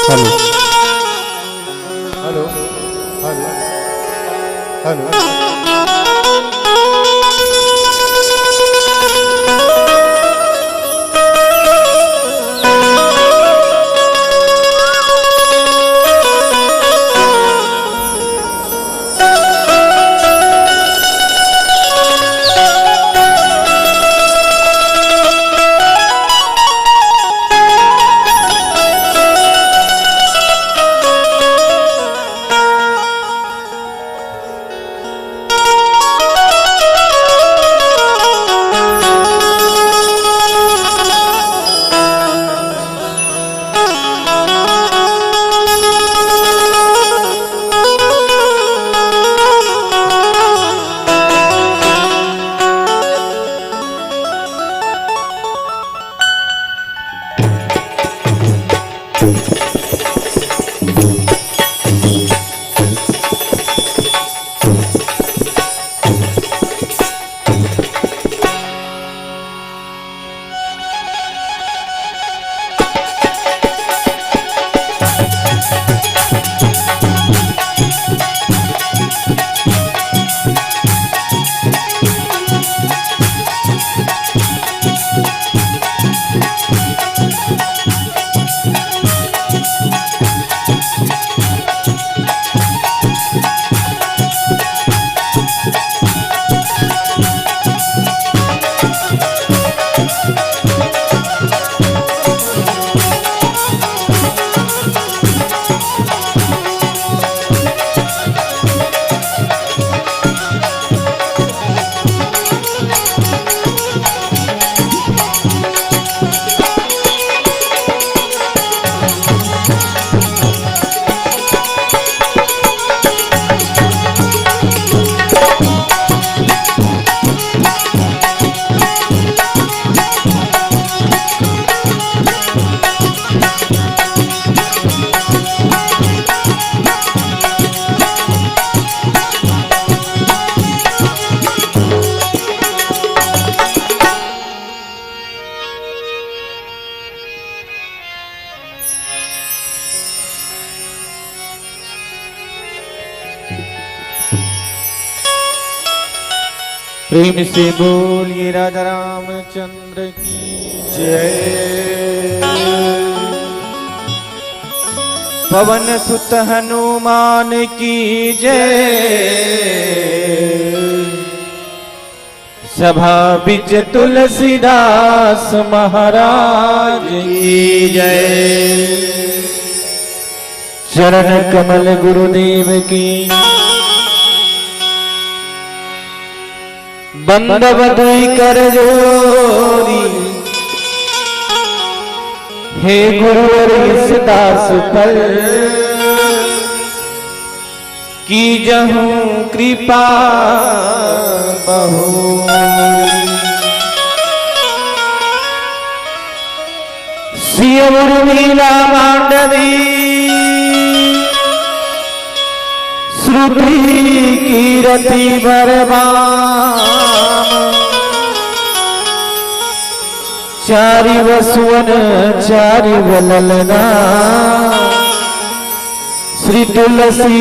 Hello hello hello hello. प्रेम से बोलिए राजा रामचंद्र की जय। पवन सुत हनुमान की जय। सभा बिच तुलसीदास महाराज की जय। चरण कमल गुरुदेव की बंदवत कर जोरी। हे गुरुवर इस दास पर की जहूं कृपा बहु। सिय उर्मिला मांडवी श्रुति कीरति बरबाम। चारि वसुवन चारि वललना श्री तुलसी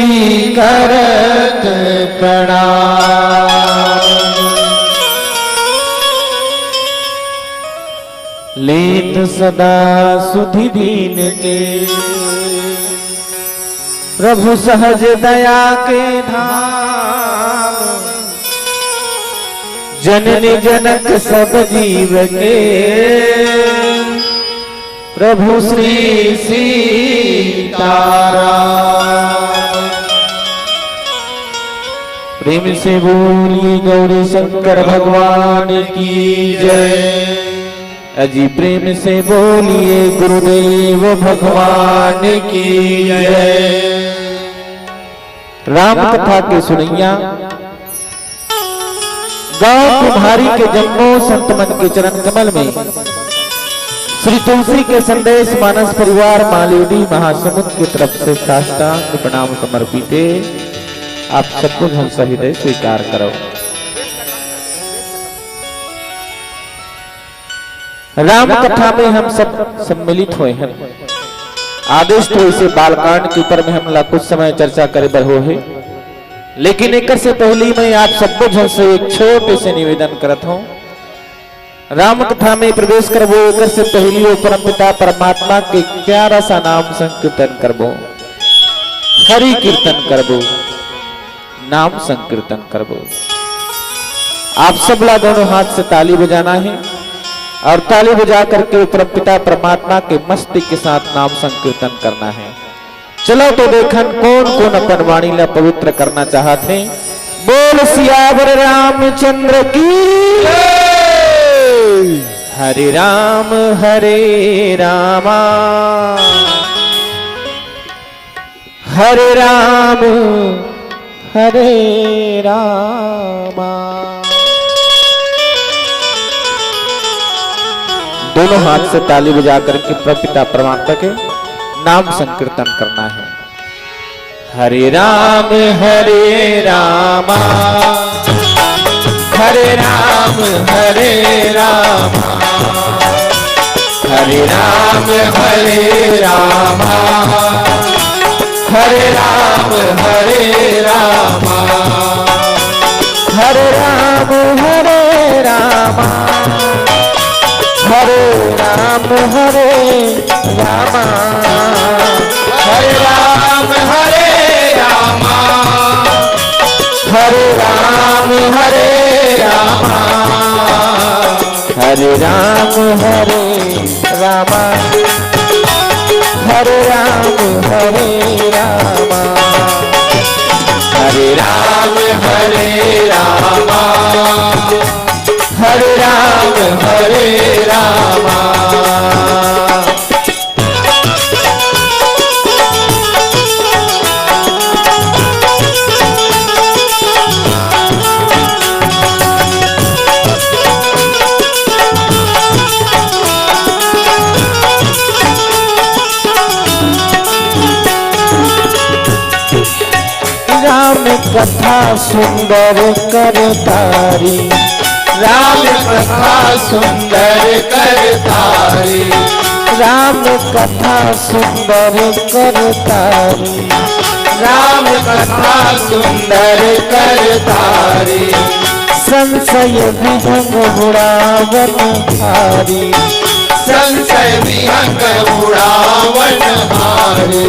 करत प्रणाम। लेत सदा सुधि दीन के प्रभु सहज दया के धाम। जननी जनक सब जीव के प्रभु श्री सीताराम। प्रेम से बोलिए गौरी शंकर भगवान की जय। अजी प्रेम से बोलिए गुरुदेव भगवान की जय। राम कथा के सुनैया गांव कुम्हारी के जम्मो संत मन के चरण कमल में श्री तुलसी के संदेश मानस परिवार मालिवडी महासमुद्र की तरफ से साष्टांग प्रणाम समर्पित है। आप सबको हम सहिदय स्वीकार करो। राम कथा में हम सब सम्मिलित हुए हैं। आदेश तो इसे बालकांड के ऊपर में हमला कुछ समय चर्चा करे बर हो है, लेकिन एक से पहले मैं आप सबको जन से एक छोटे से निवेदन करत हूं। राम कथा में प्रवेश करबो एक से पहले परम पिता परमात्मा के प्यारा सा नाम संकीर्तन करबो, हरि कीर्तन करबो, नाम संकीर्तन करबो। आप सब ला दोनों हाथ से ताली बजाना है और ताली बजा करके परम पिता परमात्मा के मस्ती के साथ नाम संकीर्तन करना है। चलो तो देखन कौन कौन अपन वाणी ला पवित्र करना चाहते हैं। बोल सियावर रामचंद्र की हरे राम हरे रामा हरे राम हरे रामा। दोनों हाथ से ताली बजा करके पिता परमात्मा के नाम संकीर्तन करना है। हरे राम रामा हरे राम रामा हरे राम रामा हरे राम रामा हरे राम रामा हरे राम रामा हरे राम रामा हरे राम रामा हरे राम रामा हरे राम रामा हरे राम रामा हरे राम रामा। राम कथा सुंदर करतारी राम कथा सुंदर करतारी राम कथा सुंदर करतारी राम कथा सुंदर करतारी संशय विहंग उड़ावन हारी संशय विहंग उड़ावन हारी।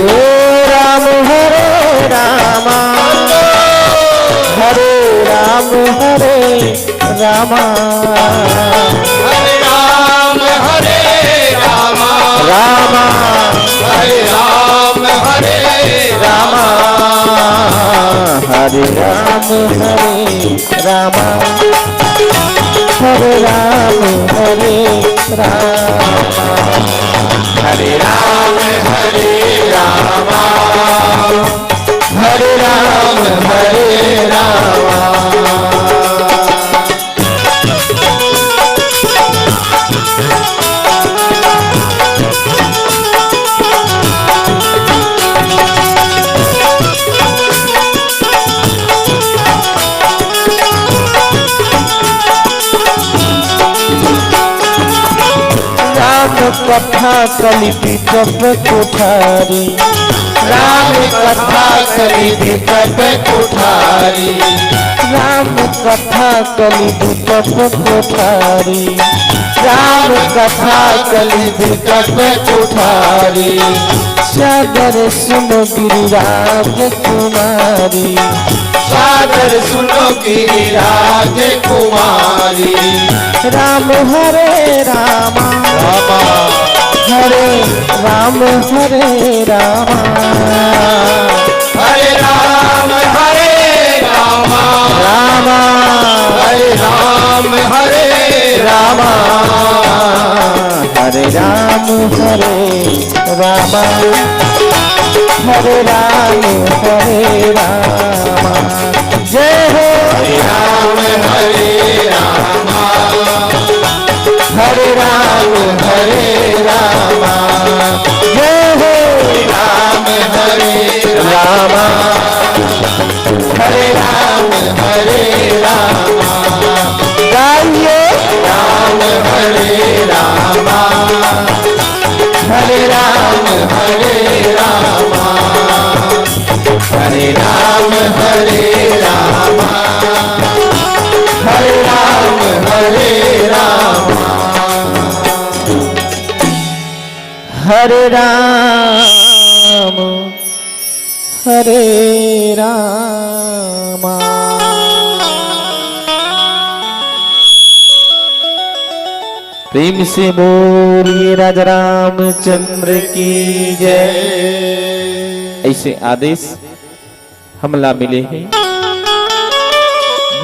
राम हरे रामा हरे राम रामा हरे राम रामा हरे राम रामा हरे राम रामा हरे राम रामा हरे राम रामा हरे राम रामा। कथा कलिपि कप कुठारी राम कथा कलिपि कप कुठारी राम कथा कलिपि कप कुठारी राम कथा कलिपि कप कुठारी। सागर सुनो गिरिराज कुमारी सागर सुनो गिरिराज कुमारी। राम हरे रामा रामा हरे राम रामा हरे राम रामा रामा हरे राम रामा हरे राम रामा हरे राम रामा। जय हो हरे राम रामा हरे राम रामा। जय हो राम रामा हरे राम रामा। गाइए राम हरे राम हरे रामा हरे राम हरे रामा हरे राम हरे रामा हरे राम हरे रामा। प्रेम से बोलिए राजा रामचंद्र की जय। ऐसे आदेश हमला मिले हैं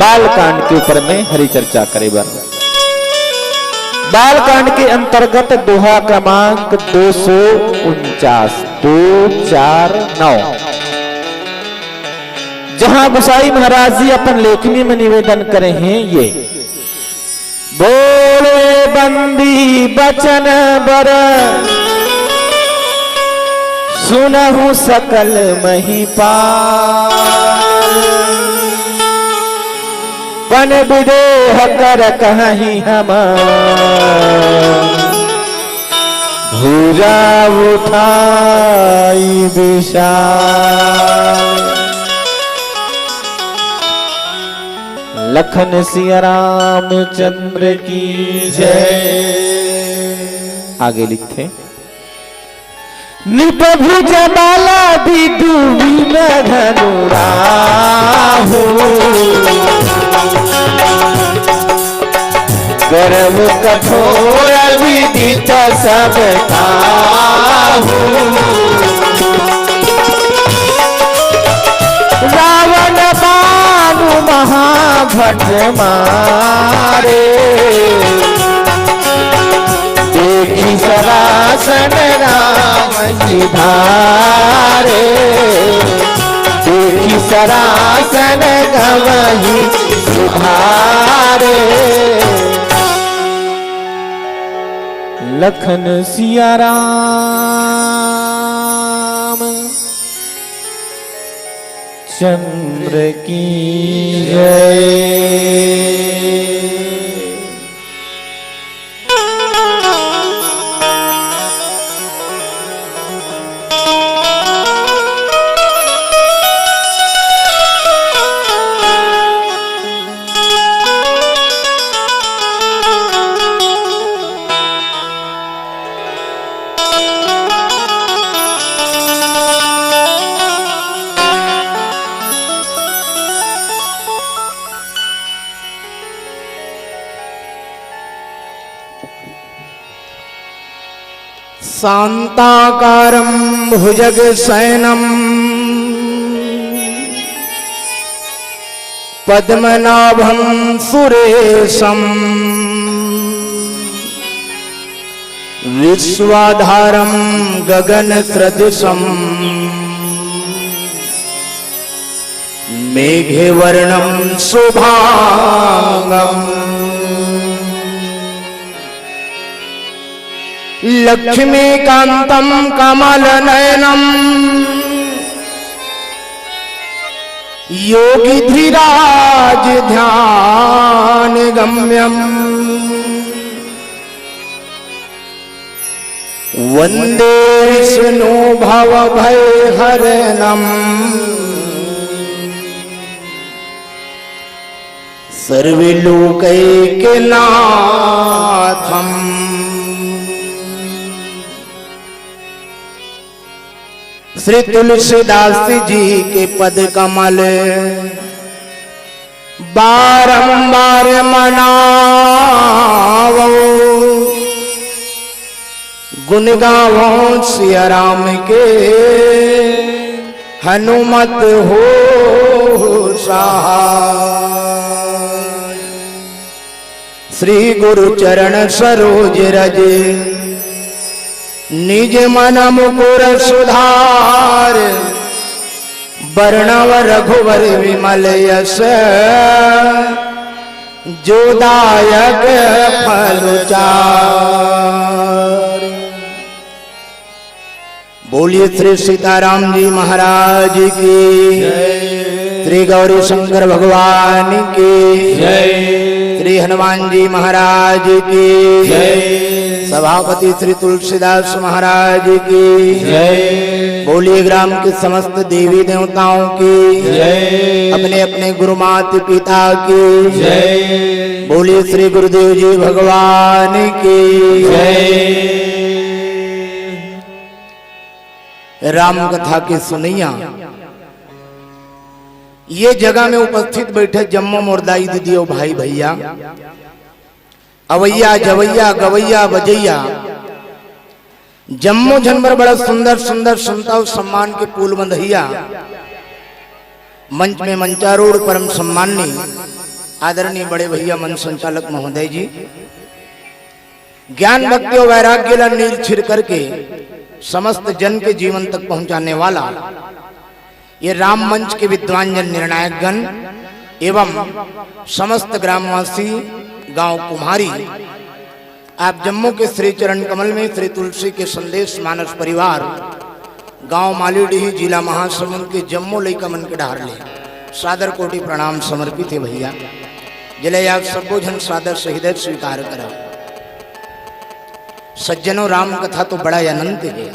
बालकांड के ऊपर में हरि चर्चा करे बार। बालकांड के अंतर्गत दोहा क्रमांक 249 249, जहां गोसाई महाराज जी अपन लेखनी में निवेदन करे हैं ये बोले बंदी बचन बर सुनहु सकल महिपाल पन विदेह कर कहीं हम भुजा उठाई विशाल। लखन सिया रामचंद्र की जय। आगे लिखते निपभुज बाला विदुवी में धनुराहु गर्व कठोर विदित सब काहू रावण बानु महाभट मारे देखी सरासन राम की धारे देखी सरासन गवही सुधारे। लखन सिया राम चंद्र की जय। शांताकारं भुजगशयनं पद्मनाभं सुरेशं विश्वाधारं गगनसदृशं मेघवर्णं शुभांगम् लक्ष्मीकान्तं कमलनयनं योगिधिराज ध्यानगम्यं वन्दे विष्णु भवभयहरणं सर्वलोकैकनाथम्। श्री तुलसीदास जी के पद कमल बारंबार मनावो गुण गावो सिया राम के हनुमत हो सहाय। श्री गुरु चरण सरोज रज निज मन मुकुर सुधार वर्णव रघुवर विमल यश जो दायक फल चार। बोलिए श्री सीताराम जी महाराज की श्री गौरी शंकर भगवान की श्री हनुमान जी महाराज की सभापति श्री तुलसीदास महाराज की जय। बोलिए ग्राम के समस्त देवी देवताओं की जय। अपने अपने गुरु माता पिता की जय। बोलिए श्री गुरुदेव जी भगवान की जय। राम कथा के सुनैया ये जगह में उपस्थित बैठे जम्मो मोरदाई दीदियों भाई भैया अवैया जवैया गवैया बजैया जम्मो जनवर बड़ा सुंदर सुंदर संता सम्मान के पुल बंधैया मंच में मंचारूढ़ परम सम्मानी आदरणीय बड़े भैया मन संचालक महोदय जी ज्ञान भक्ति और वैराग्य ला नील छिड़ करके समस्त जन के जीवन तक पहुंचाने वाला ये राम मंच के विद्वान जन निर्णायक गण एवं समस्त ग्रामवासी गांव कुम्हारी आप जम्मू के श्री चरण कमल में श्री तुलसी के संदेश मानस परिवार गांव मालीडीह जिला महासमुंद के जम्मू लईका मन के ढार ले सादर कोटि प्रणाम समर्पित है भैया जिले आप सबो जन सादर से हृदय स्वीकार करा। सज्जनों राम कथा तो बड़ा अनंत है।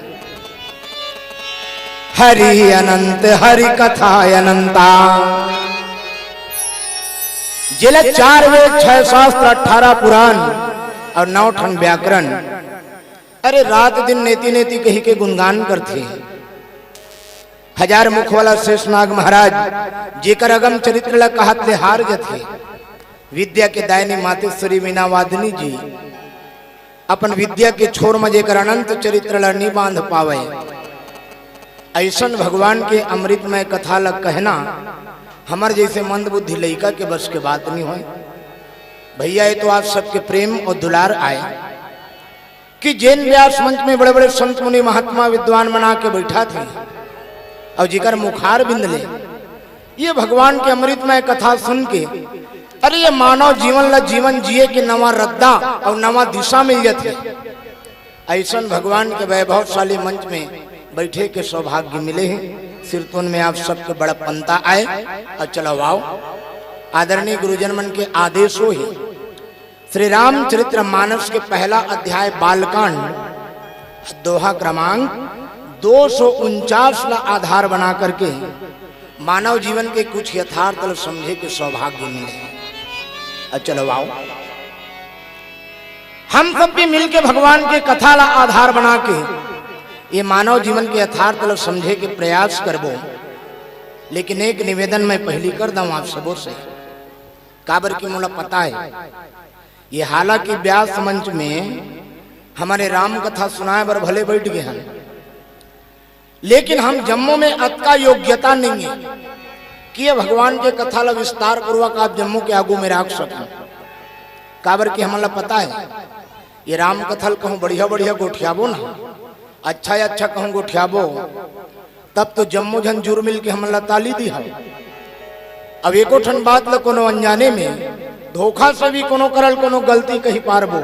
हरि अनंत हरि कथा अनंता जिले 4 वेद 6 शास्त्र 18 पुराण और 9 ठन व्याकरण अरे रात दिन नेति नेति कही के गुणगान करते हैं। 1000 मुख वाला शेषनाग महाराज जेकर अगम चरित्र ला कहत ले हार जथे विद्या के दायनी मातेश्वरी मीना वादनी जी अपन विद्या के छोर में जेकर अनंत चरित्र ला नहीं बांध पावे ऐसन भगवान के अमृतमय कथा लग कहना हमार जैसे मंद बुद्धि लइका के बस के बात नहीं हो भैया। ये तो आप सबके प्रेम और दुलार आए कि जैन व्यास मंच में बड़े बड़े संत मुनि महात्मा विद्वान बना के बैठा थे और जिकर मुखार बिंद ले ये भगवान के अमृतमय कथा सुन के अरे ये मानव जीवन ला जीवन जिए के नवा रद्दा और नवा दिशा मिल जाते ऐसा भगवान के वैभवशाली मंच में बैठे के सौभाग्य मिले हैं। सिरतुन में आप सबके बड़ा पंता आए और चलो आओ आदरणीय गुरुजन मन के आदेशों ही श्री रामचरित्र मानस के पहला अध्याय बालकांड दोहा क्रमांक 249 ला आधार बना करके मानव जीवन के कुछ यथार्थ समझे के सौभाग्य मिले। चलो आओ हम सब भी मिलके भगवान के कथा ला आधार बना के ये मानव जीवन के यथार्थ ला समझे के प्रयास करबो। लेकिन एक निवेदन मैं पहली कर दूं आप सबों से काबर की मुझे पता है ये हालांकि व्यास मंच में हमारे राम कथा सुनाए बर भले बैठ गए हैं लेकिन हम जम्मू में अतका योग्यता नहीं है कि ये भगवान के कथा ला विस्तार पूर्वक आप जम्मू के आगू में रख सकें। काबर की हमारा पता है ये राम कथल कहूँ बढ़िया बढ़िया गोठियाबो ना अच्छा कहूँ गोठियाबो तब तो जम्मू झन जुर मिल के हमारा ताली दी है। अब एको ठन बात ला कोनो अनजाने में धोखा से भी कोनो करल कोनो गलती कही पारबो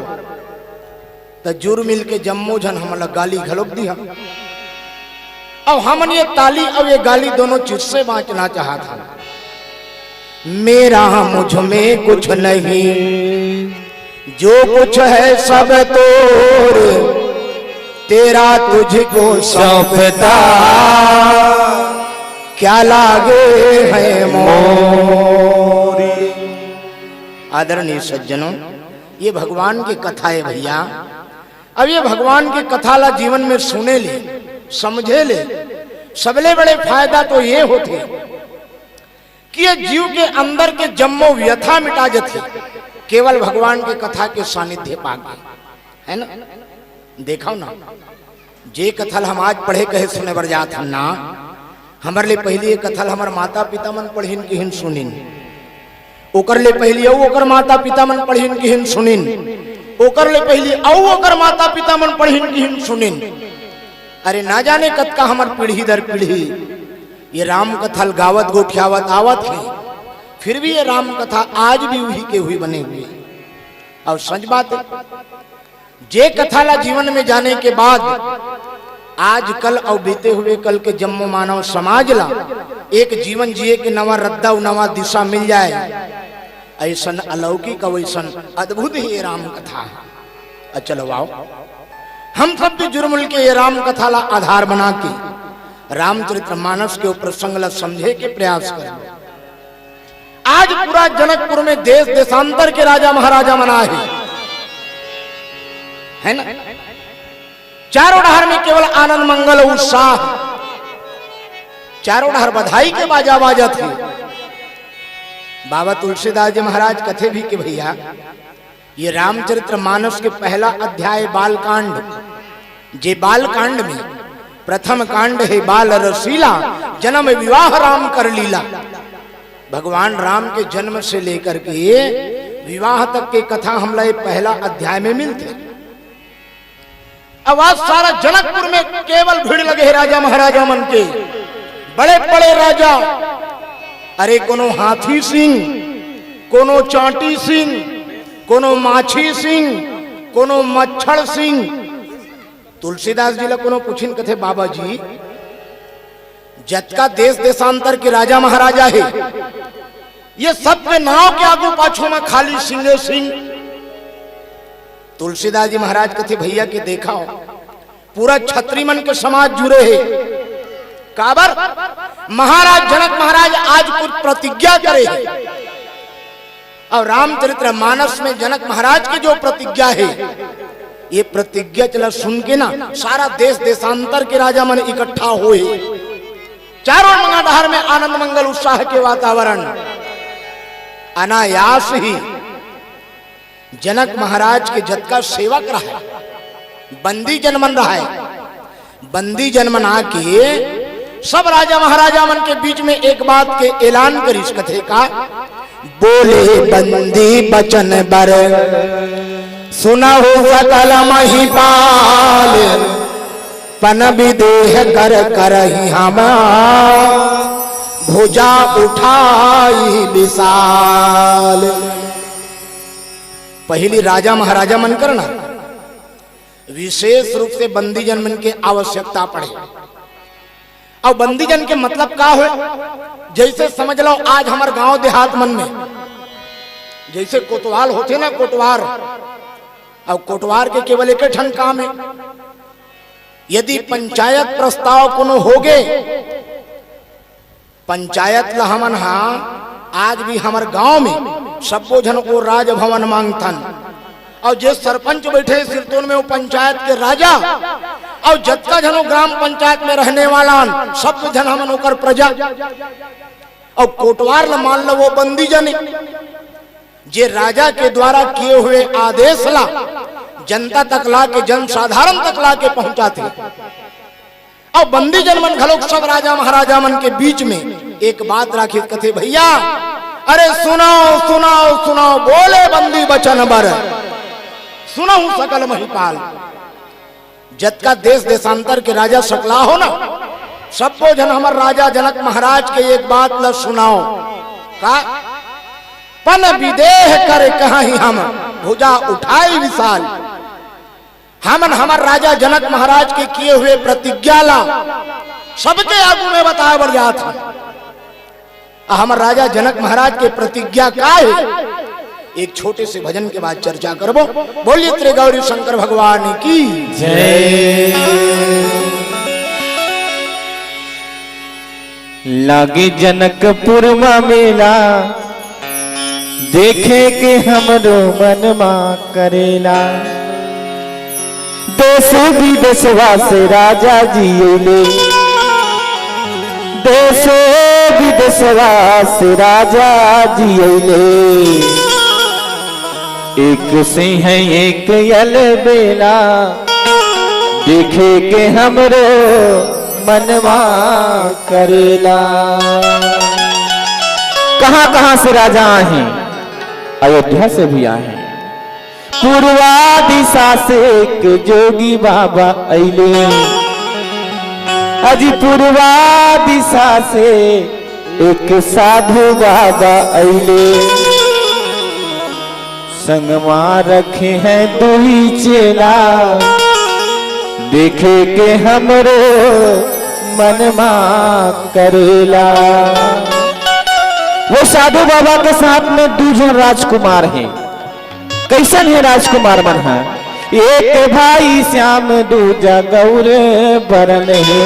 तो जुर मिल के जम्मू झन हमारा गाली घलोक दी है। अब हमन ये ताली और ये गाली दोनों चीज से बांचना चाहा था। मेरा मुझ में कुछ नहीं जो कुछ है सब तोर तेरा तुझको सौंपता क्या लागे है मोरी। आदरणीय सज्जनों ये भगवान की कथा है भैया। अब ये भगवान की कथा ला जीवन में सुने ले समझे ले सबले बड़े फायदा तो ये होते कि ये जीव के अंदर के जम्मो व्यथा मिटा जाते केवल भगवान के कथा के सानिध्य पाके है ना। देखो ना जे कथल हम आज पढ़े कहे सुने बर जात हम ना हमारे लिए पहली ये कथल हमार माता पिता मन पढ़िन की हिन सुनिन ओकर ले पहली ओकर माता पिता मन पढ़िन की हिन सुनिन ओकर ले पहली ओकर माता पिता मन पढ़िन की हिन सुनिन। अरे ना जाने कद का हमार पीढ़ी दर पीढ़ी ये राम कथल गावत गोठियावत आवत है फिर भी ये राम कथा आज भी वही के हुई बने हुए। और सच बात है जे कथा ला जीवन में जाने के बाद आज कल और बीते हुए कल के जम्मो मानव समाज ला एक जीवन जिए के नवा रद्दा नवा दिशा मिल जाए ऐसा अलौकिक वैसन अद्भुत ही राम कथा है। चलो आओ हम सब भी जुर्मुल के ये राम कथा ला आधार बना के रामचरित्र मानस के ऊपर संगला समझे के प्रयास करें। आज पूरा जनकपुर में देश देशांतर के राजा महाराजा मना है ना। चारों डहर में केवल आनंद मंगल उत्साह, चारों डहर बधाई के बाजा बाजा थे। बाबा तुलसीदास जी महाराज कथे भी कि भैया ये रामचरित्र मानस के पहला अध्याय बालकांड, जे बालकांड में प्रथम कांड है बाल रसीला, जन्म विवाह राम कर लीला। भगवान राम के जन्म से लेकर के विवाह तक के कथा हमला ये पहला अध्याय में मिलते। अब आज सारा जनकपुर में केवल भीड़ लगे है राजा महाराजा मन के, बड़े बड़े राजा। अरे कोनो हाथी सिंह, कोनो चांटी सिंह, कोनो माछी सिंह, कोनो मच्छर सिंह। तुलसीदास जी ला कोनो पूछिन कथे बाबा जी जतका देश देशांतर के राजा महाराजा है ये सब के नाव के आगू पाछू में खाली सिंह सिंह। तुलसीदास जी महाराज कथे भैया के देखा हो पूरा छत्री मन के समाज जुड़े है। काबर महाराज जनक महाराज आज कुछ प्रतिज्ञा करे है और रामचरित्र मानस में जनक महाराज की जो प्रतिज्ञा है ये प्रतिज्ञा चला सुन के ना सारा देश देशांतर के राजा मन इकट्ठा हुए। चारों मंगाडहर में आनंद मंगल उत्साह के वातावरण। अनायास ही जनक महाराज के जत का सेवक रहा है, बंदी जन मन रहा है। बंदी जन मन आके सब राजा महाराजा मन के बीच में एक बात के ऐलान करी इस कथे का। बोले बंदी बचन बर सुनहु सकल महिपाल, पन विदेह कर करहि हम भुजा उठाई विशाल। पहली राजा महाराजा मन करना विशेष रूप से बंदी जन मन के आवश्यकता पड़े। और बंदी जन के मतलब का हो, जैसे समझ लो आज हमारे गांव देहात मन में जैसे कोतवाल होते ना, कोटवार। और कोटवार के केवल एक ठन काम है, यदि पंचायत प्रस्ताव कोनो होगे, पंचायत ला हमन हा आज भी हमारे गांव में सबो जन वो राज भवन मांगथन। और जे सरपंच बैठे सिरतोन में वो पंचायत के राजा, और जतका जनो ग्राम पंचायत में रहने वाला सब जन हमन ओकर प्रजा। और कोटवार ला मान लो वो बंदी जन जे राजा के द्वारा किए हुए आदेश ला जनता तक ला के, जन साधारण तक ला के पहुंचाते। और बंदी जन मन घलोक सब राजा महाराजा मन के बीच में एक बात राखी कथे भैया, अरे सुनाओ सुनाओ सुनाओ, बोले बंदी बचन बर सुनहु सकल महिपाल। जतका देश देशांतर के राजा सकला हो ना, सबको जन हमर राजा जनक महाराज के एक बात ला सुनाओ का। पन विदेह कर कहीं हम भुजा उठाई विशाल। हमन हमार राजा जनक महाराज के किए हुए प्रतिज्ञा ला सबके आगू में बताया बढ़ जात है। हमार राजा जनक महाराज के प्रतिज्ञा का है, एक छोटे से भजन के बाद चर्चा करबो। बोलिए त्रि गौरी शंकर भगवान की जय। लागे जनकपुर मा मेला, देखे के हमरो मनमा करेला। देश विदेशवा से राजा जी अइले, देश विदेशवा से राजा जी अइले। एक सिंह एक अलबेला, देखे के हमरो मनवा करेला। कहां कहां से राजा आए, अयोध्या से भी आए। पूर्वा दिशा से एक जोगी बाबा अइले, अजी पूर्वा दिशा से एक साधु बाबा अइले। संगमा रखे हैं दुई चेला, देखे के हमरो मनमा करेला। वो साधु बाबा के साथ में 2 जन राजकुमार हैं। कैसन है राजकुमार मन है, एक भाई श्याम दूजा गौर बरन है।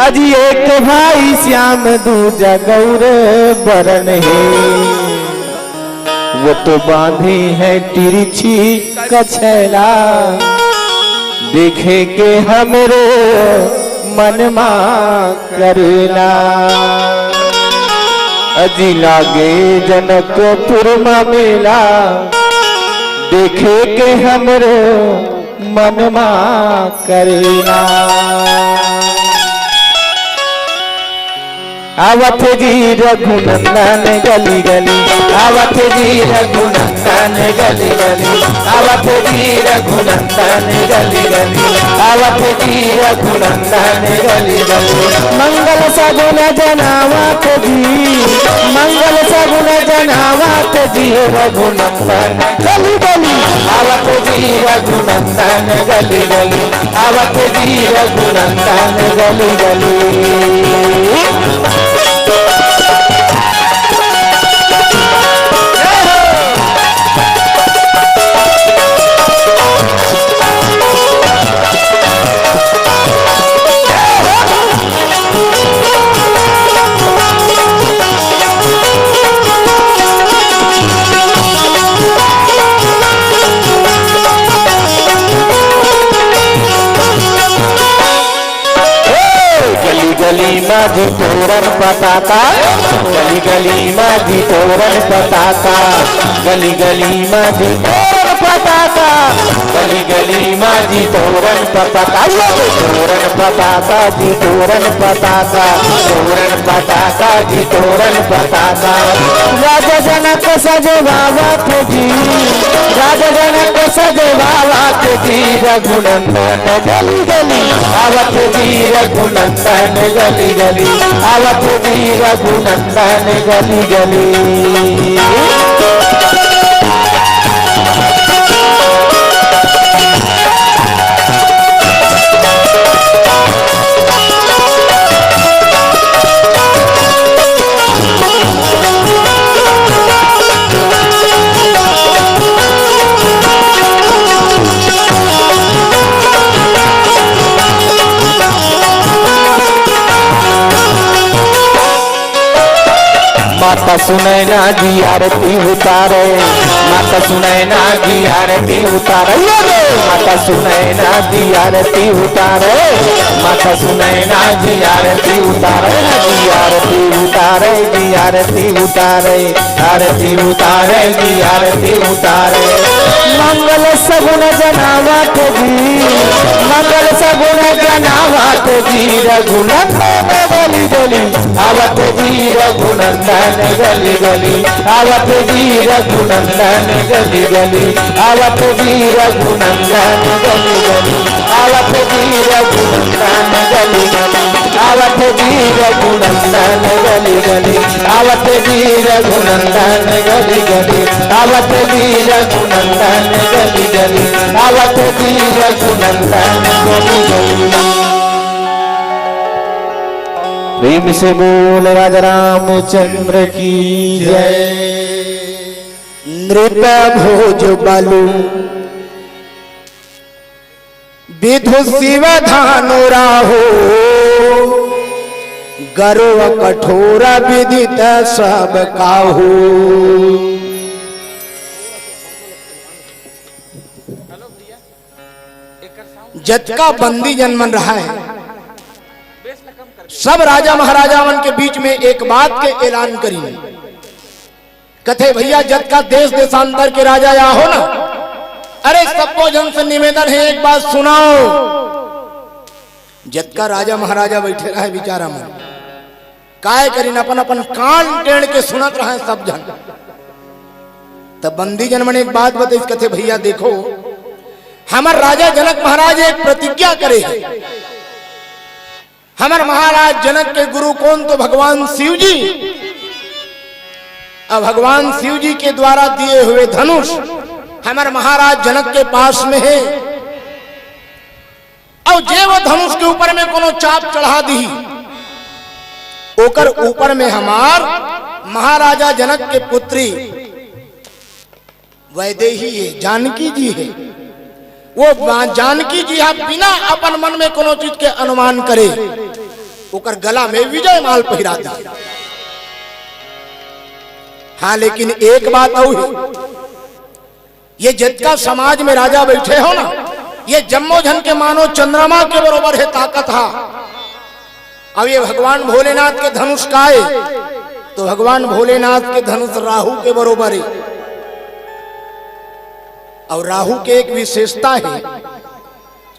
अजी एक भाई श्याम दूजा गौर बरन है। वो तो बांधी है तिरछी कछला, देखे के हमरो मनमा करेला। अजी लागे जनकपुर मेला, देखे के हमरो मनमा करेला। आवत जी रघुनंदन गली गली, आवत जी रघुनंदन गली गली, आवत जी रघुनंदन गली गली, आवत जी रघुनंदन गली गली। मंगल सगुन जनावत जी, मंगल सगुन जनावत जी रघुनंदन गली गली, आवत जी रघुनंदन गली गली, आवत जी रघुनंदन गली गली। गली माझी तोरण पताका, गली गली माझी तोरण पताका, गली गली माझी तोरण पताका, गली गली माझी तोरण पताका, तोरण पताका जी तोरण पताका, तोरण पताका जी तोरण पताका। राजा जनक सजवावत जी, राजा जनक सजवावत जी रघुनंदन गली गली, आवत जी रघुनंदन गली गली, आवत जी रघुनंदन गली गली। माता सुनैना जी आरती उतारे, माता सुनैना जी आरती उतारे, माता सुनैना जी आरती उतारे, माता सुनैना जी आरती उतारे, जी आरती उतारे, जी आरती उतारे, आरती उतारे, जी आरती उतारे। मंगल सगुन जनावत जी, मंगल सगुन जनावत जी रघुनंदन गली गली, आवत जी रघुनंदन गली गली, आवत जी रघुनंदन गली गली, आवत जी रघुनंदन गली गली, आवत जी रघुनंदन गली गली, आवत जी रघुनंदन गली गली, आवत जी रघुनंदन गली गली, आवत जी रघुनंदन गली गली, आवत जी रघुनंदन गली गली। प्रेम से बोल राजा रामचंद्र की जय। नृप भोज बलु विधु शिव धानु राहो, गर्व कठोर विदित सब काहू। जतका बंदी जन्मन रहा है, सब राजा महाराजावन के बीच में एक बात के ऐलान करी, कथे भैया जतका देश देशांतर के राजा या हो ना, अरे सबको जन से निवेदन है एक बात सुनाओ। जतका राजा महाराजा बैठे रहे विचारा मन काय करीन, अपन अपन कान टेढ़ के सुनत रहे सब जन। तब बंदी जन मन एक बात बताइस, कथे भैया देखो हमार राजा जनक महाराज एक प्रतिज्ञा करे, हमारे महाराज जनक के गुरु कौन तो भगवान शिव जी, अब भगवान शिव जी के द्वारा दिए हुए धनुष हमारे महाराज जनक के पास में है, और जे वो धनुष के ऊपर में कोनो चाप चढ़ा दी, ओकर ऊपर में हमार महाराजा जनक के पुत्री वैदेही है, जानकी जी है। वो जानकी जी आप बिना अपन मन में कोनो चीज के अनुमान करे ओकर गला में विजय माल पहिरा दी। हाँ, लेकिन एक बात और है, ये जितना समाज में राजा बैठे हो ना, ये जम्मोजन के मानो चंद्रमा के बरोबर है ताकत हा। अब ये भगवान भोलेनाथ के धनुष का है तो भगवान भोलेनाथ के धनुष राहु के बरोबर है। और राहु के एक विशेषता है,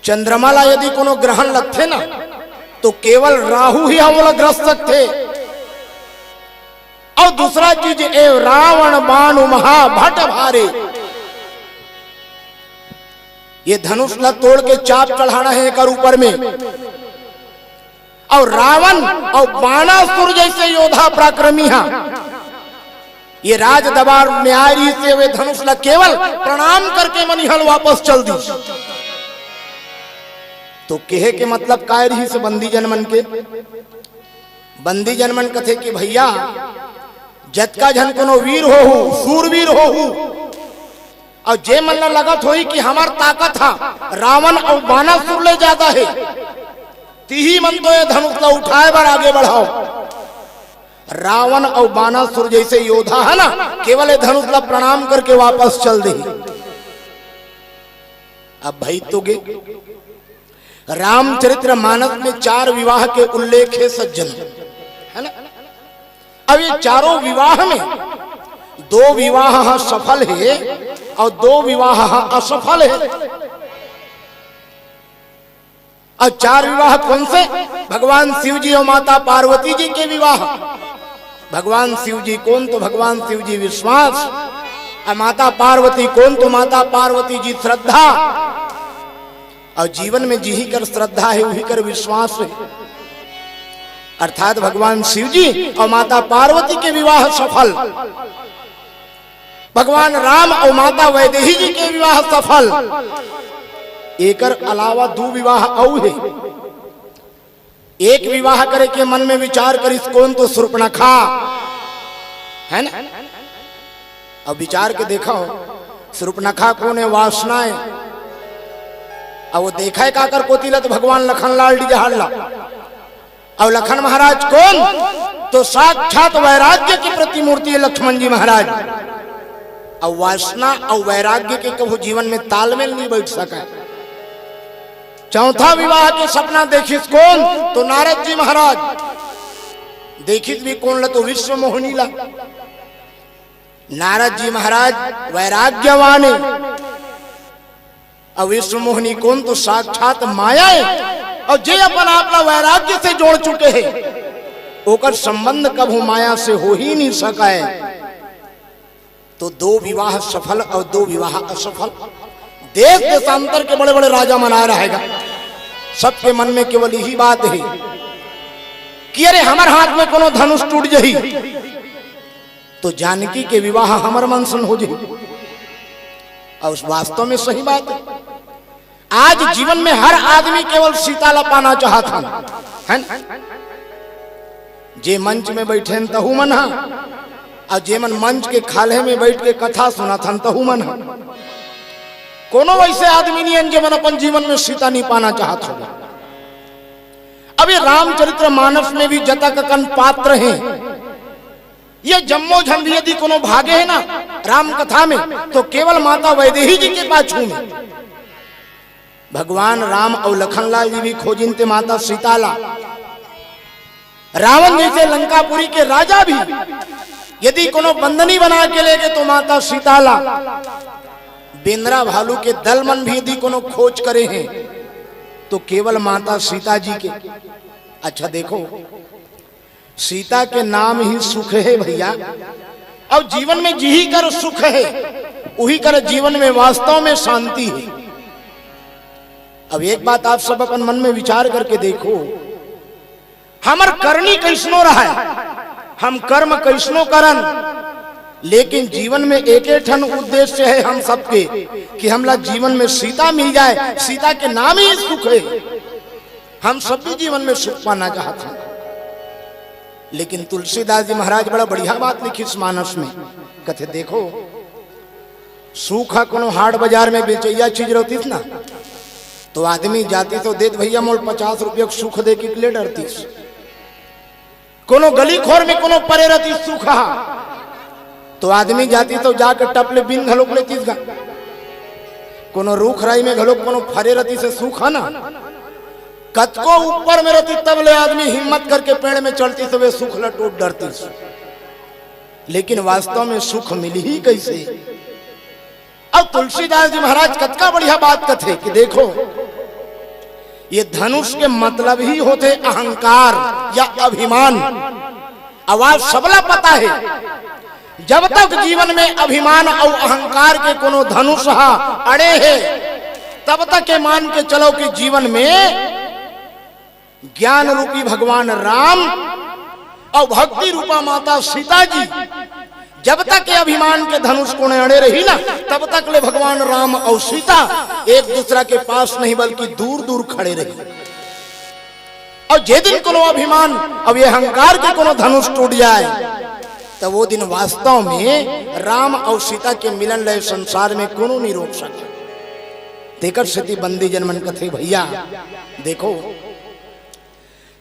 चंद्रमाला यदि कोनो ग्रहण लगते ना तो केवल राहु ही हम लोग ग्रस्त सकते। और दूसरा चीज ए रावण बाण महाभट भारे, ये धनुष ला तोड़ के चाप चढ़ाना है एक ऊपर में। और रावण और बाणासुर जैसे योद्धा पराक्रमी हा, ये राज दरबार में आई से वे धनुष ला केवल प्रणाम करके मनिहल वापस चल दी। तो कहे के मतलब काय रही से बंदी जनमन के, बंदी जनमन कथे कि भैया जतका जन कोनो वीर हो, सूरवीर हो, और जे मन लगत होई कि हमार ताकत हा रावण और बाणासुर ले ज्यादा है, तिही मन तो ये धनुष ला उठाए बार आगे बढ़ाओ। रावण और बाणासुर जैसे योद्धा है ना, केवल ये धनुष ला प्रणाम करके वापस चल दे। अब भाई तो गे रामचरित्र मानस में 4 विवाह के उल्लेख है सज्जन, है ना। अब ये चारों विवाह में 2 विवाह सफल है और 2 विवाह असफल है। और 4 विवाह कौन से? भगवान शिव जी और माता पार्वती जी के विवाह। भगवान शिव जी कौन? तो भगवान शिव जी विश्वास, और माता पार्वती कौन? तो माता पार्वती जी श्रद्धा। और जीवन में जी ही कर श्रद्धा है वही कर विश्वास है, अर्थात भगवान शिव जी और माता पार्वती के विवाह सफल। भगवान राम और माता वैदेही जी के विवाह सफल। एकर अलावा 2 विवाह और है। एक विवाह करे के मन में विचार करिस कौन? तो शूर्पणखा, है ना। अब विचार के देखा हो शूर्पणखा कौन है? वासनाएं। अब वो देखा है काकर कोतिला तो भगवान लखन लाल डिजहरला। और लखन महाराज कौन? तो साक्षात वैराग्य की प्रतिमूर्ति है लक्ष्मण जी महाराज। और वासना और वैराग्य के कभी जीवन में तालमेल नहीं बैठ सका। चौथा विवाह के सपना देखिस कौन? तो नारद जी महाराज। देखित भी कौन ला? तो विश्व मोहिनी ला। नारद जी महाराज वैराग्यवान है। और विश्व मोहिनी कौन? तो साक्षात माया है। और जे अपन आपला वैराग्य से जोड़ चुके हैं ओकर संबंध कभू माया से हो ही नहीं सका है। तो 2 विवाह सफल और 2 विवाह असफल। देश देशांतर के बड़े बड़े राजा मना रहेगा, सबके मन में केवल यही बात है कि अरे हमारे हाथ में कोनो धनुष टूट जही तो जानकी के विवाह हमर मनसन हो जाए। और उस वास्तव में सही बात है। आज जीवन में हर आदमी केवल सीता ला पाना चाहता है। जे मंच में बैठे तहु मन हा, और जे मन मंच के खाले में बैठ के कथा सुना था तहु मन हा। कोनो वैसे आदमी नहीं जे मन अपन जीवन में सीता नहीं पाना चाहता होगा। अब ये रामचरित्र मानस में भी जतक कन पात्र हैं। ये जम्मो झंड यदि कोनो भागे है ना राम कथा में तो केवल माता वैदेही जी के पाछू में। भगवान राम और लखनलाल जी भी खोजिनते माता सीताला। रावण जैसे लंकापुरी के राजा भी यदि कोनो बंदनी बना के ले गए तो माता सीताला। बेंद्रा भालू के दलमन भी यदि कोनो खोज करे हैं तो केवल माता सीता जी के। अच्छा देखो, सीता के नाम ही सुख है भैया। और जीवन में जी ही कर सुख है वही कर जीवन में वास्तव में शांति है। अब एक बात आप सब अपन मन में विचार करके देखो, हमर करनी कैसनो रहा है, हम कर्म कैसनो करन, लेकिन जीवन में एक ठन उद्देश्य है हम सबके कि हमला जीवन में सीता मिल जाए। सीता के नाम ही सुख है। हम सब भी जीवन में सुख पाना चाहते हैं। लेकिन तुलसीदास जी महाराज बड़ा बढ़िया बात लिखी इस मानस में। कहते देखो, सूखा कोनो हाट बाजार में बेचैया चीज रहती ना, तो आदमी जाती तो देत भैया मोल 50 रुपये सूख दे के ले डरती। कोनो गली खोर में कोनो परे रहती सूखा, तो आदमी जाती तो जाकर टपले बिन घलोक लेती। कोनो रूख राई में घलोक कोनो फरे रहती से सूखा ना, कतको ऊपर में रहती तब ले आदमी हिम्मत करके पेड़ में चलती तो वे सुख लटोट डरती। लेकिन वास्तव में सुख मिली ही कैसे। अब तुलसीदास जी महाराज कतका बढ़िया बात कथे कि देखो ये धनुष के मतलब ही होते अहंकार या अभिमान। आवाज सबला पता है, जब तक जीवन में अभिमान और अहंकार के कोनो धनुष अड़े है तब तक ये मान के चलो कि जीवन में ज्ञान रूपी भगवान राम और भक्ति रूपा माता सीता जी जब तक ये अभिमान के धनुष को अड़े रही ना, तब तक ले भगवान राम और सीता एक दूसरा के पास नहीं बल्कि दूर दूर खड़े रहे। और जे दिन कोनो अभिमान अब ये अहंकार के कोनो धनुष टूट जाए तो वो दिन वास्तव में राम और सीता के मिलन रहे संसार में कोनो नहीं रोक सके। देकर स्थिति बंदी जनमन कथे भैया देखो,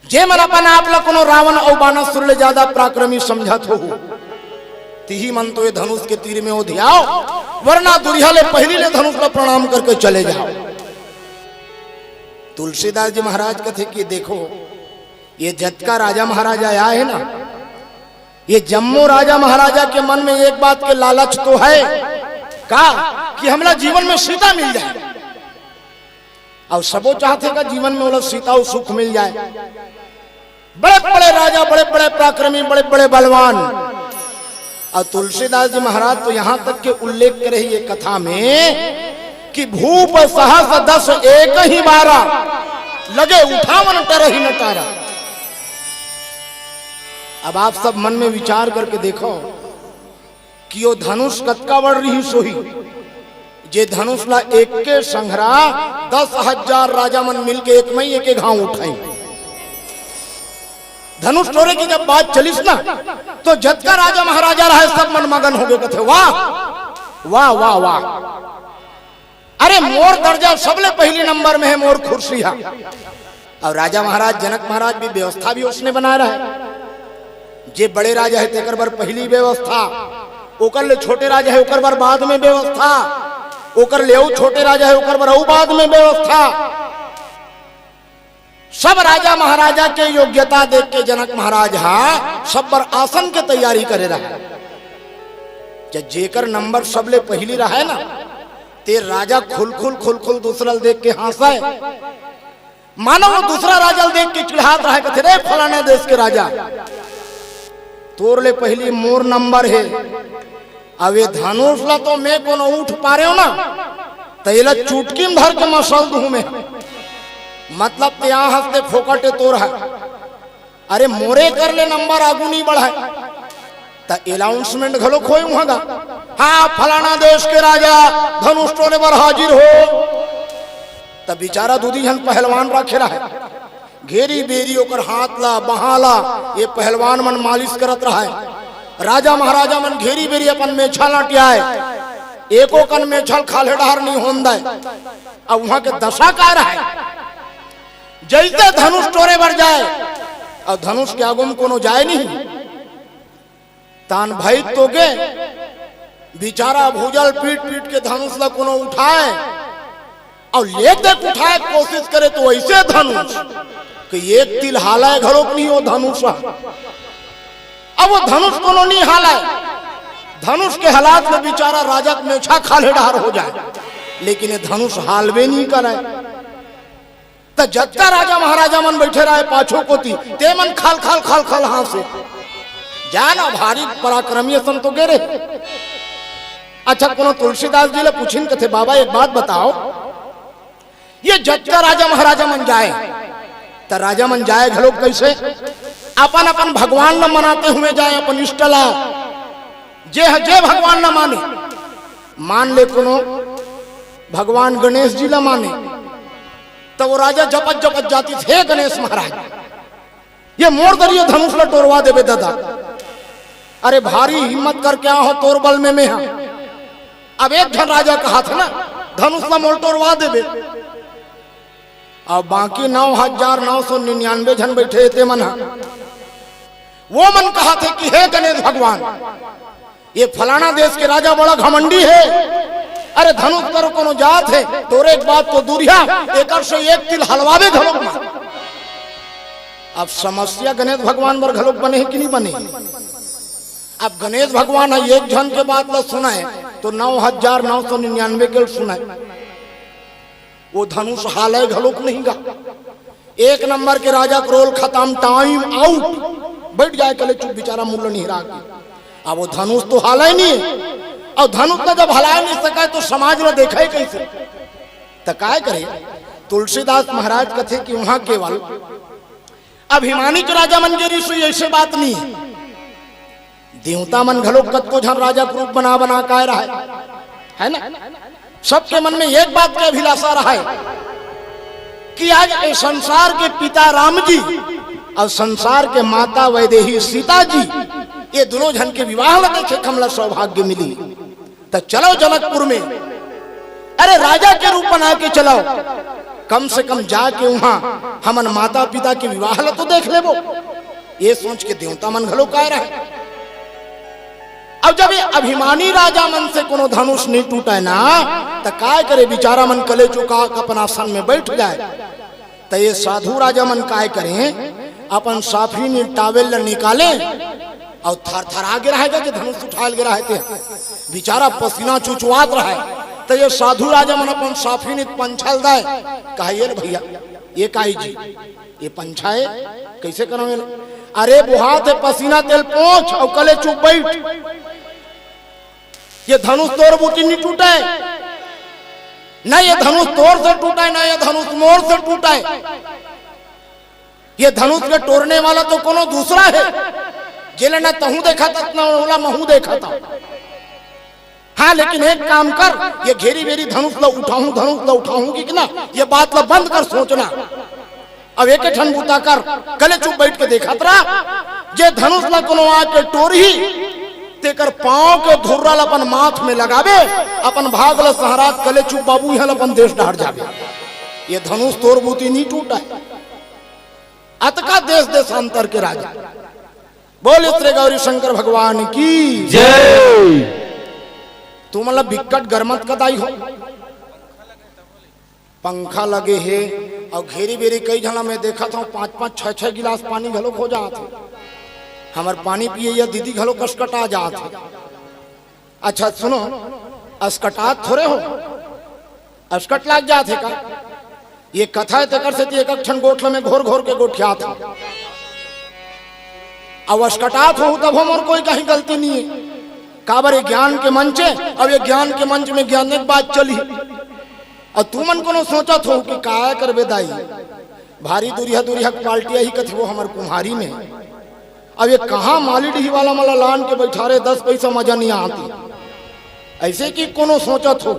जे मन अपन आप ला कोनो रावण और बानासुर ले ज्यादा पराक्रमी समझत हो, तिही मन तो ये धनुष के तीर में ओधियाओ, वरना दुरिया ले पहली ले धनुष ला प्रणाम करके चले जाओ। तुलसीदास जी महाराज कथे कि देखो ये जतका राजा महाराजा आया है ना, ये जम्मू राजा महाराजा के मन में एक बात के लालच तो है का कि हमला जीवन में सीता मिल जाए, और सबो चाहते का जीवन में वो सीता और सुख मिल जाए। बड़े बड़े राजा, बड़े बड़े पराक्रमी, बड़े बड़े बलवान। और तुलसीदास जी महाराज तो यहां तक के उल्लेख करे ये कथा में कि भूप सहस 10 एक ही बारा, लगे उठावन टरहि न तारा। अब आप सब मन में विचार करके देखो कि यो धनुष कतका बढ़ रही सोही, जे धनुष ला एक के संघरा 10,000 राजा मन मिलके एक मई एक घाव उठाई। धनुष तोड़े की जब बात चलिस ना, तो जतका राजा महाराजा रहा सब मन मगन हो गए, कथे वाह वाह वाह वाह, अरे मोर दर्जा सबले पहली नंबर में है, मोर खुर्सी है। और राजा महाराज जनक महाराज भी व्यवस्था भी उसने बनाया रहा। जे बड़े राजा है तेकर बार पहली व्यवस्था, ओकर ले छोटे राजा है ओकर बार बाद में व्यवस्था, ओकर ले छोटे राजा है ओकर बार बाद में व्यवस्था। सब राजा महाराजा के योग्यता देख के जनक महाराज सब बार आसन के तैयारी करे रहा। जब जेकर नंबर सबले पहली रहा है ना, ते राजा खुल दूसरा देख के हंसा, मानो वो दूसरा राजा देख के चिढ़ात रहा, कहते रे फलाने देश के राजा तोर ले पहली मोर नंबर है। अब ये धनुष ला तो मैं कोनो उठ पा रहे हो ना, तो ये चुटकी में धर के मसल दू में, मतलब ते यहाँ हंसते फोकटे तोर है। अरे मोरे कर ले नंबर आगू नहीं बढ़ाए, तो अनाउंसमेंट घलो खोए होगा, हाँ फलाना देश के राजा धनुष टोले पर हाजिर हो। तब बेचारा दूधी हन पहलवान रखे रहा, घेरी बेरी ओकर हाथ ला बहाला ये पहलवान मन मालिश करत रहा है। राजा महाराजा मन घेरी बेरी अपन मेछा लटियाए, एको कन मेछल खाले डहर नहीं होन दे। अब वहां के दशा का रहा है, जैसे धनुष टोरे बढ़ जाए और धनुष के आगू में कोनो जाए नहीं, तान भाई तो के बेचारा भूजल पीट पीट के धनुष ला कोनो उठाए और लेते उठाए कोशिश करे तो ऐसे धनुष कि एक तिल हालाए घरों नहीं हो धनुष। अब वो धनुष कोनो नहीं हालाए, धनुष के हालात में बेचारा राजा में मेछा खाले डहार हो जाए, लेकिन ये धनुष हालवे नहीं करे। तो जत्ता राजा महाराजा मन बैठे रहे पाछो कोती, ते मन खाल खाल खाल खाल हाथ से जाना भारी पराक्रमी सन तो गेरे। अच्छा कोनो तुलसीदास जी ले पूछिन कथे बाबा एक बात बताओ, ये जत्ता राजा महाराजा मन जाए तो राजा मन जाए घलोक कैसे, अपन अपन भगवान न मनाते हुए जाए, अपन इष्ट ला जे भगवान न माने, मान ले कोनो भगवान गणेश जी ला माने, तो वो राजा जपत जपत जाती थे गणेश महाराज ये मोर दरियो धनुष ला टोरवा देवे दादा। अरे भारी हिम्मत करके आओ तोर बल में मैं अब एक जन राजा कहा था ना धनुष ला मोलटोरवा देवे, अब बाकी 9,999 जन बैठे थे मन, वो मन कहा थे कि हे गणेश भगवान, ये फलाना देश के राजा बड़ा घमंडी है, अरे धनुष करो कोनो जात है तोरे एक बात तो दूरिया एक से एक तिल हलवावे घलोक में। अब समस्या गणेश भगवान पर घलोक बने कि नहीं बने। अब गणेश भगवान है एक जन के बात ला सुना है तो 9,999 के सुना है, वो धनुष हाले घलोक नहीं गा। एक नंबर के राजा क्रोल खत्म, टाइम आउट, बैठ जाए कले चुप बेचारा मूल्य नहीं रहा। अब वो धनुष तो हाला ही नहीं है, और धनुष का जब हला नहीं सका तो समाज में देखा ही कैसे, तो काय करे। तुलसीदास महाराज कथे कि वहां केवल अभिमानी के राजा मन के ऋषि ऐसे बात नहीं है, देवता मन घलो कतको झन राजा के रूप बना बना काय रहा है ना। सबके मन में एक बात की अभिलाषा रहा है कि आज संसार के पिता राम जी और संसार के माता वैदेही सीता जी, ये दोनों जन के विवाह में देखे कमला सौभाग्य मिली। तो चलो जनकपुर में, अरे राजा के रूप बना के चलो, कम से कम जाके वहां हमन माता पिता के विवाह ला तो देख ले। वो ये सोच के देवता मन घलो काय रहे। अब जब ये अभिमानी राजा मन से कोनो धनुष नहीं टूटा ना, तो काय करे बेचारा मन कले चुका अपन आसन में बैठ जाए। तो ये साधु राजा मन काय करें, अपन साफी में टावेल निकाले और थर थर आगे रहेगा कि धनुष उठाल के रहते हैं, बेचारा पसीना चुचवात रहा है। तो ये साधु राजा मन अपन साफी ने पंछल दाए, कहा ये भैया ये काई जी ये पंछाए कैसे करोगे। अरे बुहात है पसीना तेल पोंछ और कले चुप बैठ, ये धनुष तोर बूटी नहीं टूटा है, न ये धनुष तोर से टूटा है, न ये धनुष मोर से टूटा है। ये धनुष के तोड़ने वाला तो कोनो दूसरा है, जेले न तहू देखा था न महू देखा था। हाँ लेकिन एक काम कर, ये घेरी बेरी धनुष ला उठाऊं, धनुष ला उठाऊंगी कि ना, ये बात ला बंद कर सोचना। अब एक ठन बूता कर, कले चुप बैठ के देखा तरा, जे धनुष ला कोनो आके टोरी तेकर पांव के धुर्रा अपन माथ में लगावे, अपन भाग ला सहरात कले चुप बाबू यहाँ अपन देश डहर जावे। ये धनुष तोर बूती नहीं टूटा है। अतका देश देशांतर के राजा बोले श्री गौरी शंकर भगवान की जय। तू मतलब बिकट गरमत कदाई हो, पंखा लगे है और घेरी बेरी कई जना में देखा था 5-5 6-6 गिलास पानी घलो खो जाते, हमार पानी पिए या दीदी घलो कसकटा जाते। अच्छा सुनो, अस्कटात थोड़े हो, अस्कट लाग जाते का। ये कथा है तेकर से एक क्षण गोठल में घोर घोर के गोठिया था। अब अस्कटात हो तब हम और कोई कहीं गलती नहीं है, काबर ज्ञान के मंच है। अब ये ज्ञान के मंच में ज्ञान एक बात चली, और तू मन को सोचत हो कि काय करबे दाई, भारी दूरिया दूरिया पाल्टिया ही कथे वो हमार कुम्हारी में। अब ये कहाँ माली डी वाला मला लान के बैठा रहे, 10 पैसा मजा नहीं आती, ऐसे कि कोनो सोचत हो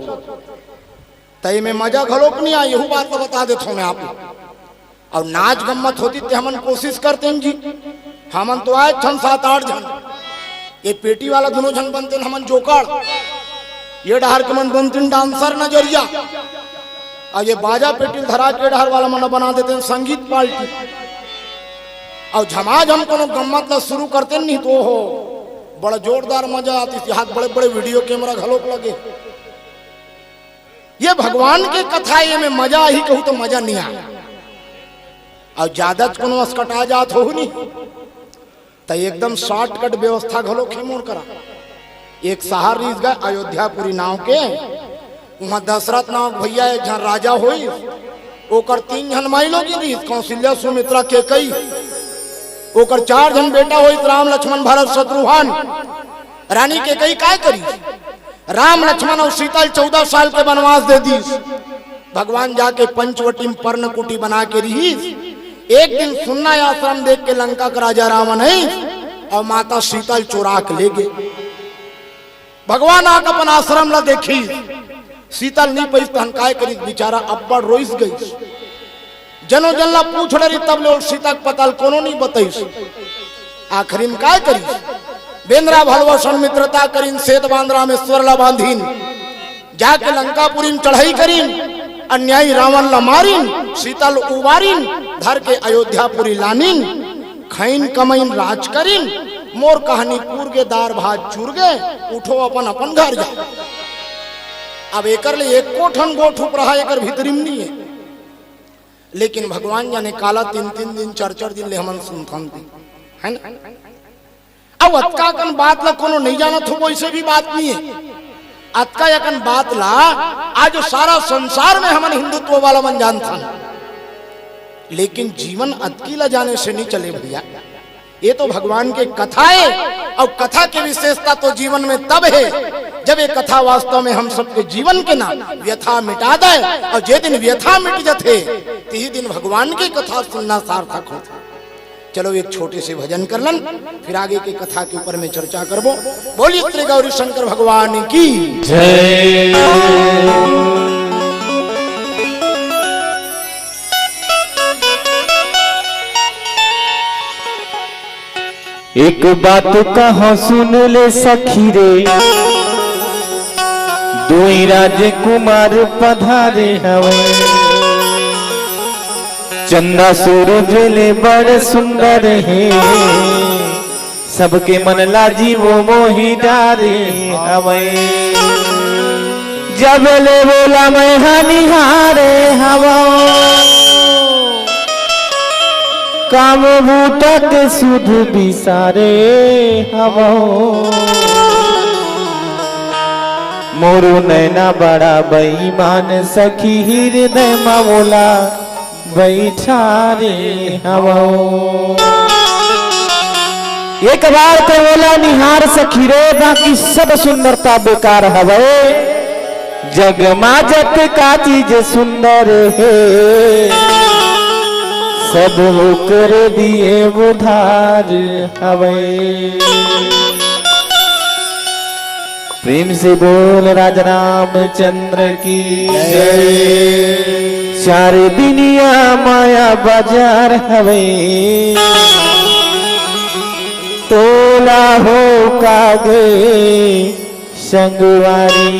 तय में मजा घलोक नहीं आई। यही बात तो बता देता हूँ मैं आपको। और नाच गम्मत होती थे हमन कोशिश करते हैं जी, हमन तो आए 6-7-8 जन, ये पेटी वाला दोनों जन बनते हैं हमन जोकर, ये डहर के मन बनते हैं डांसर नजरिया, और ये बाजा पेटी धरा के डहर वाला मन बना देते हैं संगीत पार्टी। और झमाझम कोनो गम्मत ला शुरू करते नहीं तो हो बड़ा जोरदार मजा आती थी, हाथ बड़े बड़े वीडियो कैमरा घलोक लगे। ये भगवान के कथा ये में मजा ही कहूँ तो मजा नहीं आया। और ज्यादा कोनो अस्कटा जात हो नहीं तो एकदम शॉर्टकट व्यवस्था घलो खेमोर करा। एक शहर रीस गए अयोध्यापुरी नाव के, वहां दशरथ नाव भैया एक जन राजा होई, ओकर 3 जन माइलो की रीस, कौशल्या सुमित्रा के कई, ओकर 4 जन बेटा होई, राम लक्ष्मण भरत शत्रुघ्न। रानी के कई काय करी, राम लक्ष्मण और सीता 14 साल के वनवास दे दी। भगवान जाके पंचवटी में पर्णकुटी बना के रही। एक दिन सुनना आश्रम देख के लंका का राजा रावण है और माता सीता चोरा के ले गए। भगवान आके अपन आश्रम ला देखी, सीता नहीं पैस तहन काय करी, बेचारा अब्बा रोइस गई। जनो जन ला पूछ रही तब लोग सीता के पता कोनो नहीं बताइस। आखिरी में काय करी, बेंद्रा भलवसन मित्रता करीन, सेत बांद्रा में स्वर ला बांधीन, जाके लंकापुरी चढ़ाई करीन, अन्यायी रावण ला मारिन, सीतल उबारिन, धर के अयोध्यापुरी लानिन, खैन कमैन राज करीन, मोर कहानी पूर के दार भात चूर गए, उठो अपन अपन घर जाओ। अब एकर ले एक कोठन गोठ उप रहा, एकर भीतरी में नहीं है, लेकिन भगवान जाने काला 3-3 दिन 4-4 दिन ले हमन सुनथन थी, है ना। अब अतका कन बात ला कोनो नहीं जानत हो, वैसे भी बात नहीं है। अतका यकन बात ला आज सारा संसार में हमन हिंदुत्व वाला मन जानथन, लेकिन जीवन अतकी ला जाने से नहीं चले भैया। ये तो भगवान के कथा है, और कथा की विशेषता तो जीवन में तब है जब ये कथा वास्तव में हम सबके जीवन के ना व्यथा मिटा दे, और जे दिन व्यथा मिट जाते ती दिन भगवान की कथा सुनना सार्थक होता। चलो एक छोटे से भजन कर लन, फिर आगे की कथा के ऊपर में चर्चा करबो। बोलिए श्री गौरी शंकर भगवान की जय। एक बात कहो सुन ले सखी रे, दुई राजकुमार पधारे हवे, चंदा सूरज ले बड़ सुंदर है, सबके मन लाजी वो मोही डारे हवे। जब ले बोला मैं निहारे हवा, काम बूटा के सुध बिसारे हवा, मोरू नैना बड़ा बेईमान सखी हृदय मामोला बैठा रे हवा। एक बार तो बोला निहार सखी रे, बाकी सब सुंदरता बेकार हवे, जग माजत का चीज सुंदर है, सब होकर दिए उधार हवे। प्रेम से बोल राजा रामचंद्र की जय। चार दुनिया माया बाजार हवे, तोला हो कागे संगवारी।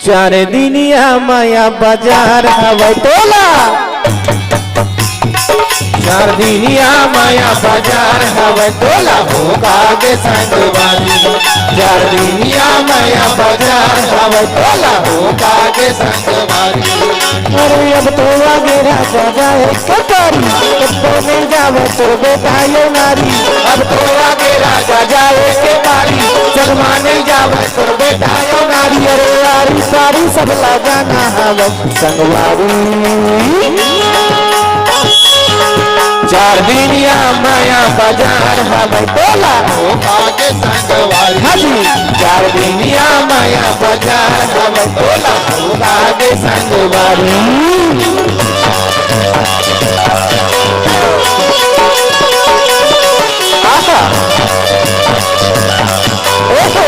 चार दुनिया माया बाजार हवे तोला, चार दुनिया माया बाजार हवे तोला हो कागे संगवारी। चार दुनिया माया बाजार हवे तोला हो कागे संगवारी। अरे अब तो आगे राजा जाए कटारी, अब तो नहीं जावे तो बेटा ये नारी। अब तो आगे राजा जाए के पारी, शर्मा नहीं जावे तो बेटा ये नारी। अरे यारी सारी सब लगाना हवे संगवारी। चार दुनिया माया बाजार हवे तोला हो कागे संगवारी। हाजी चार दुनिया माया बाजार हवे तोला हो कागे संगवारी। आहा ओहो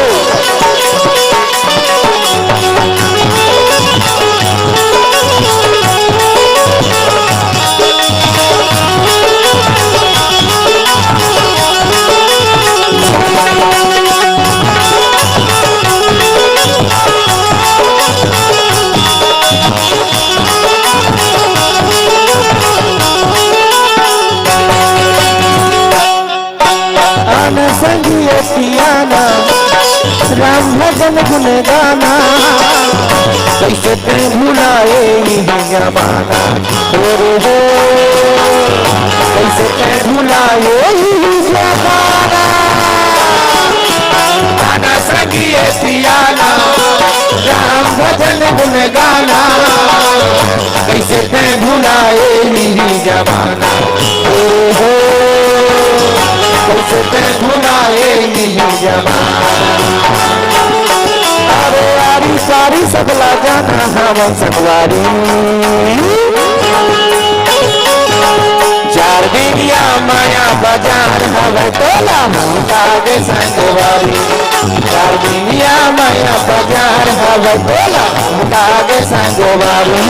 सियाना राम भजन गुन गाना, कैसे ते भुलाए जमाना हो, कैसे ते भुलाए जमाना। गाना संगिए सियाना राम भजन गुन गाना, कैसे ते भुलाए जमाना हो, कैसे ते भुलाए नहीं जमाना। अरे यारी सारी सबला जाना हम संगवारी। चार दुनिया माया बाजार हवे तोला हो कागे संगवारी। चार दुनिया माया बाजार हवे तोला हो कागे संगवारी।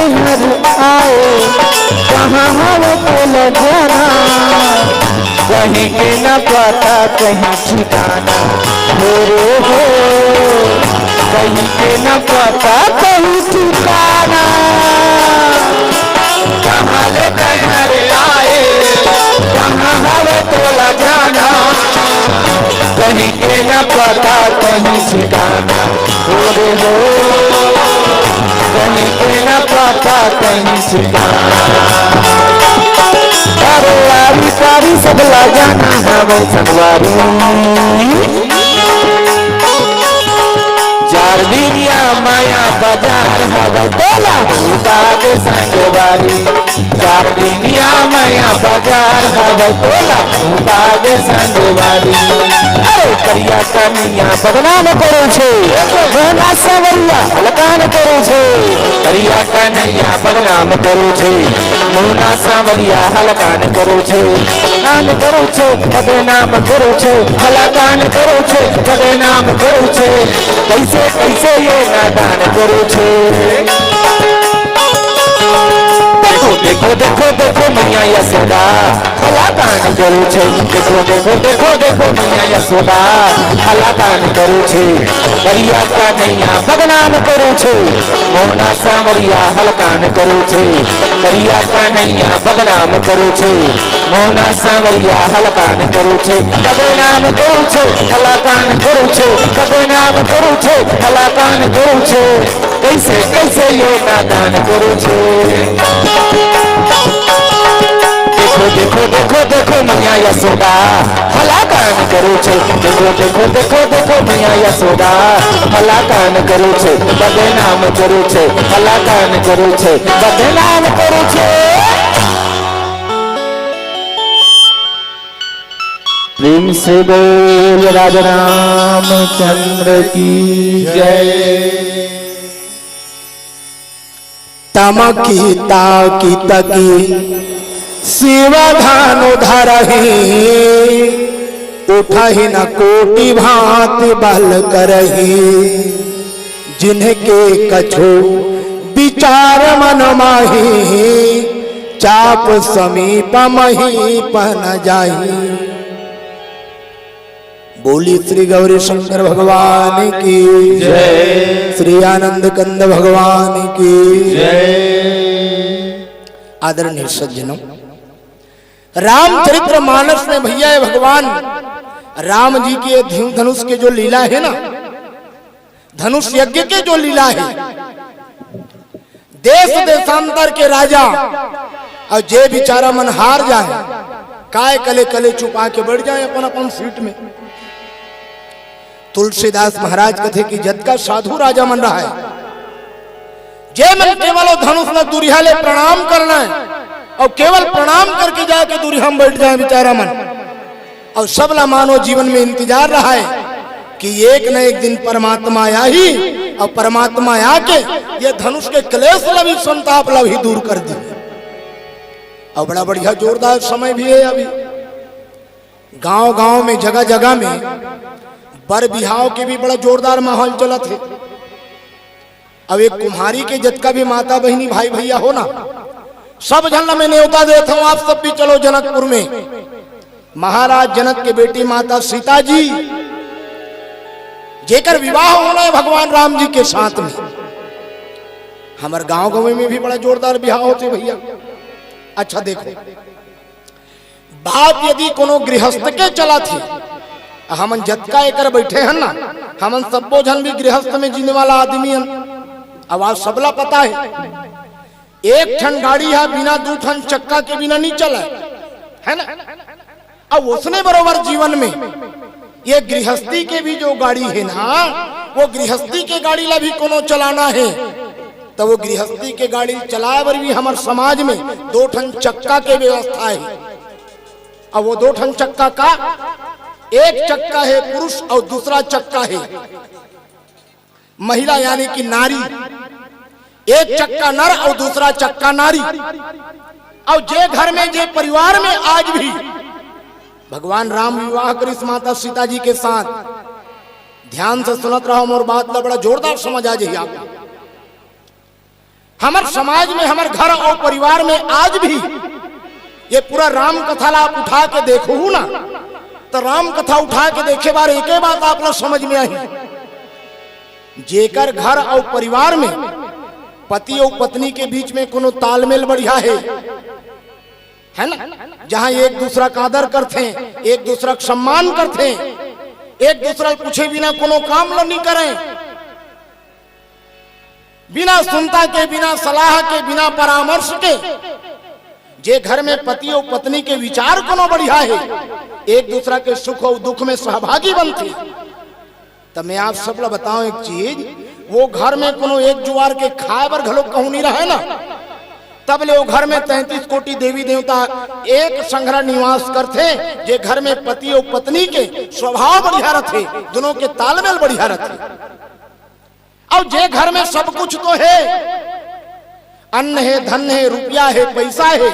नैहर आए कहाँ हम को ल जाना, कहीं के न पता कहीं ठिकाना हो रे हो, कहीं के न पता कहीं ठिकाना। कहाँ ले नैहर आए कहाँ हम को ल जाना, कहीं के न पता कहीं ठिकाना हो रे हो, कहीं के न पता कहीं ठिकाना। अरे आरी सारी सब ला जाना हमें संगवारी, चार दिनिया माया बाजार हवा तोला बाग संगवारी, चार दिनिया माया बाजार हवा तोला बाग संगवारी। अरे करिया कनिया बदनाम करो छे मोना सवरिया हलकान करो छे, करिया कन्हैया बदनाम करो छे मोना सवरिया हलकान करो छे, नाम करो छे बदनाम करो छे हलकान करो छे बदनाम करो छे, कैसे कैसे ये नादान करो छे। देखो देखो देखो देखो मैया यशोदा हलाकान करो छे, देखो देखो देखो देखो मैया यशोदा हलाकान करो छे, करिया कन्हैया बदनाम करो छे मोना सांवरिया हलकान करो छे, करिया कन्हैया बदनाम करो छे मोना सांवरिया हलकान करो छे, बदनाम करो छे हलकान करो छे, बदनाम करो छे हलकान करो छे, कैसे कैसे ये नादान करो छे। देखो देखो देखो देखो मैया यशोदा हलाकान करो छे, देखो देखो देखो देखो मैया यशोदा हलाकान करो छे, बदनाम करो छे हलाकान करो छे, बदनाम करो छे। प्रेम से बोल राजा रामचंद्र की जय। तमकी ताकी तकी शिवधानु धरही, उठही न कोटि भांति बल करही, जिनके कछु विचार मन माही, चाप समीप मही पन जाही। बोली श्री गौरी शंकर भगवान की जय, श्री आनंद कंद भगवान की जय। आदरणीय सज्जनों, रामचरित्र मानस में भैया भगवान राम जी के धनुष के जो लीला है ना, धनुष यज्ञ के जो लीला है, देश देशांतर के राजा और जे बेचारा मन हार जाए, काय कले कले चुपा के बढ़ जाए अपन अपन सीट में। तुलसीदास महाराज कथे कि जद का साधु राजा मन रहा है, जे मन केवल धनुष न दूरिया ले प्रणाम करना है और केवल प्रणाम करके जाके दूरिया में बैठ जाए बेचारा मन, और सबला मानो जीवन में इंतजार रहा है कि एक न एक दिन परमात्मा आया ही, और परमात्मा आके ये धनुष के क्लेश लभी संताप लभी दूर कर दी। और बड़ा बढ़िया जोरदार समय भी है अभी, गांव गांव में जगह जगह में बर बिहाव के भी बड़ा जोरदार माहौल चला थे। अब एक कुम्हारी के जतका भी माता बहनी भाई भैया हो ना, सब जन में न्योता देता हूं, आप सब भी चलो जनकपुर में। महाराज जनक के बेटी माता सीता जी जेकर विवाह होना है भगवान राम जी के साथ में। हमारे गांव गांव में भी बड़ा जोरदार विवाह होते भैया। अच्छा देखो, बात यदि कोनो गृहस्थ के चला थी, हमन जतका एकर बैठे हैं ना, हमन सबो जन भी गृहस्थ में जीने वाला आदमी हैं। आवाज सबला पता है, एक ठन गाड़ी है बिना दो ठन चक्का के बिना नहीं चला है ना। अब उसने बरोबर जीवन में ये गृहस्थी के भी जो गाड़ी है ना, वो गृहस्थी के गाड़ी ला भी कोनो चलाना है, तो वो गृहस्थी के गाड़ी चलाए बर भी हमारे समाज में दो ठन चक्का के व्यवस्था है। अब वो दो ठन चक्का का, एक चक्का है पुरुष और दूसरा चक्का है महिला यानी कि नारी। एक चक्का नर और दूसरा चक्का नारी। और जे घर में जे परिवार में आज भी भगवान राम विवाह करिस माता सीता जी के साथ, ध्यान से सुनत रहो और बात ला बड़ा जोरदार समझ आ जाए आपको। हमारे समाज में, हमारे घर और परिवार में आज भी ये पूरा राम कथा ला आप उठा के देखो ना, तो राम कथा उठा के देखे बार एक ही बात आप लोग समझ में आई, जेकर घर और परिवार में पति और पत्नी के बीच में कोनो तालमेल बढ़िया है ना, जहां एक दूसरा का आदर करते, एक दूसरा का सम्मान करते, एक दूसरा पूछे बिना कोनो काम नहीं करें, बिना सुनता के, बिना सलाह के, बिना परामर्श के, जे घर में पति और पत्नी के विचार कोनो बढ़िया है, एक दूसरा के सुख और दुख में सहभागी बनते। तब मैं आप सब बताऊं एक चीज, वो घर में कोनो एक जुआर के खाए बर घलोक कहूं नहीं रहे ना, तब ले वो घर में 33 कोटि देवी देवता एक संग्रह निवास करते, जे घर में पति और पत्नी के स्वभाव बढ़िया रहते, दोनों के तालमेल बढ़िया रहते। और जे घर में सब कुछ तो है, अन्न है, धन है, रुपया है, पैसा है,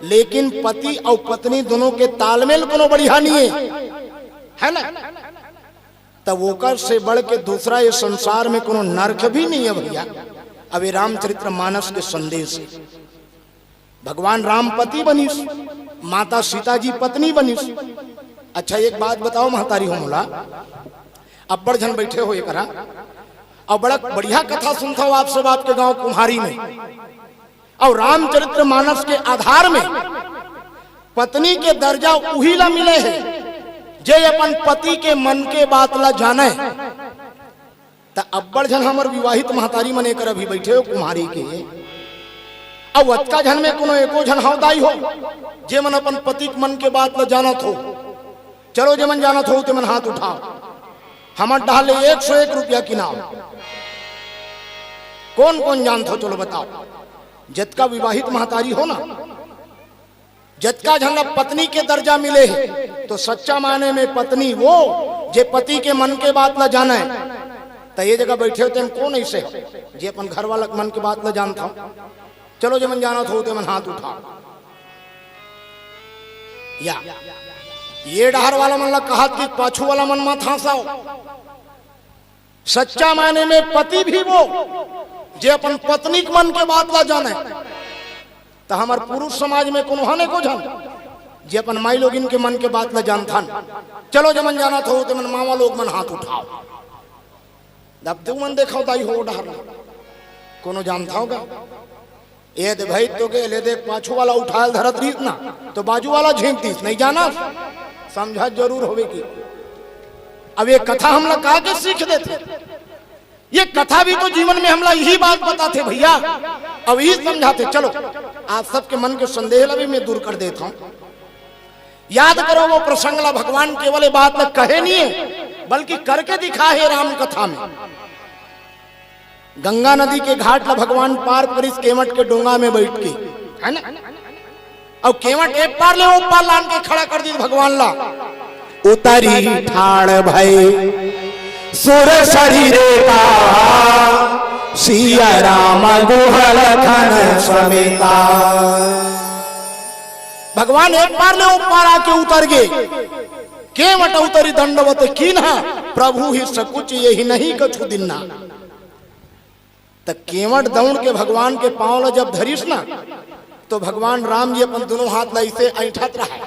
लेकिन पति और पत्नी दोनों के तालमेल कोनो बढ़िया नहीं है ना, तब वोकर से बढ़ के दूसरा ये संसार में कोनो नरक भी नहीं है भैया। अब ये रामचरित्र मानस के संदेश है, भगवान राम पति बनीस, माता सीता जी पत्नी बनीस। अच्छा एक बात बताओ महतारी हो मोला, अब बड़ जन बैठे हो एकरा और बड़ा बढ़िया कथा सुनता हूं आप सब आपके गांव कुम्हारी में, और रामचरित्र मानस के आधार में पत्नी के दर्जा उही ला मिले है जे अपन पति के मन के बात ला जाने। तो अब्बड़ झन हमर विवाहित महतारी मने कर अभी बैठे हो कुम्हारी के, और अतका झन में कोनो एको झन हवदाई हो जे मन अपन पति के मन के बात ला जानत हो। चलो जे मन जानत हो ते मन हाथ उठाओ, हमर डाले 101 रुपया की नाम। कौन कौन जानत हो चलो बताओ। जतका विवाहित महतारी हो ना, जतका झन पत्नी के दर्जा मिले है, तो सच्चा माने में पत्नी वो जे पति के मन के बात ला जाने। तो ये जगह बैठे होते कौन ऐसे जे अपन घर वाला मन की बात ला जानता हूं। चलो जे मन जानत हो ते मन हाथ उठाओ। या ये डहर वाला मन ला कहा कि पाछू वाला मन मत हंसाओ। सच्चा माने में पति भी वो जे अपन पत्नी के मन के बात ला जाने। तो हमार पुरुष समाज में कोनो हने को जन जे अपन माई लोग इनके मन के बात ला जानथन। चलो जे मन जानत हो ते मन मामा लोग मन हाथ उठाओ। जब तू मन देखो दाई हो डहर कोनो जानता होगा ये दे भाई तो के ले देख पाछू वाला उठाल धरत रीत ना, तो बाजू वाला झेंक दीस नहीं जाना, समझा जरूर होवे की। अब ये कथा हम लोग कहा के सीख देते, ये कथा भी तो जीवन में हम लोग यही बात बताते भैया, अब यही समझाते। चलो आप सबके मन के संदेह भी मैं दूर कर देता हूं। याद करो वो प्रसंग ला भगवान केवल बात ला कहे नहीं है बल्कि करके दिखा है राम कथा में। गंगा नदी के घाट ला भगवान पार करिस केवट के डोंगा में बैठ के, है ना, और केवट एक पार ले वो पार लान के खड़ा कर दी भगवान ला। उतरी ठाड़ भई सुर शरीरे का सिया राम गुहल खन समेता। भगवान एक बार ले ऊपर आके उतर गए, केवट उतरी दंडवत कीन्हा प्रभु ही सकुच यही नहीं कछु दिन्ना। तो केवट दौड़ के भगवान के पांव जब धरिस ना, तो भगवान राम जी अपन दोनों हाथ ला इसे ऐठत रहा,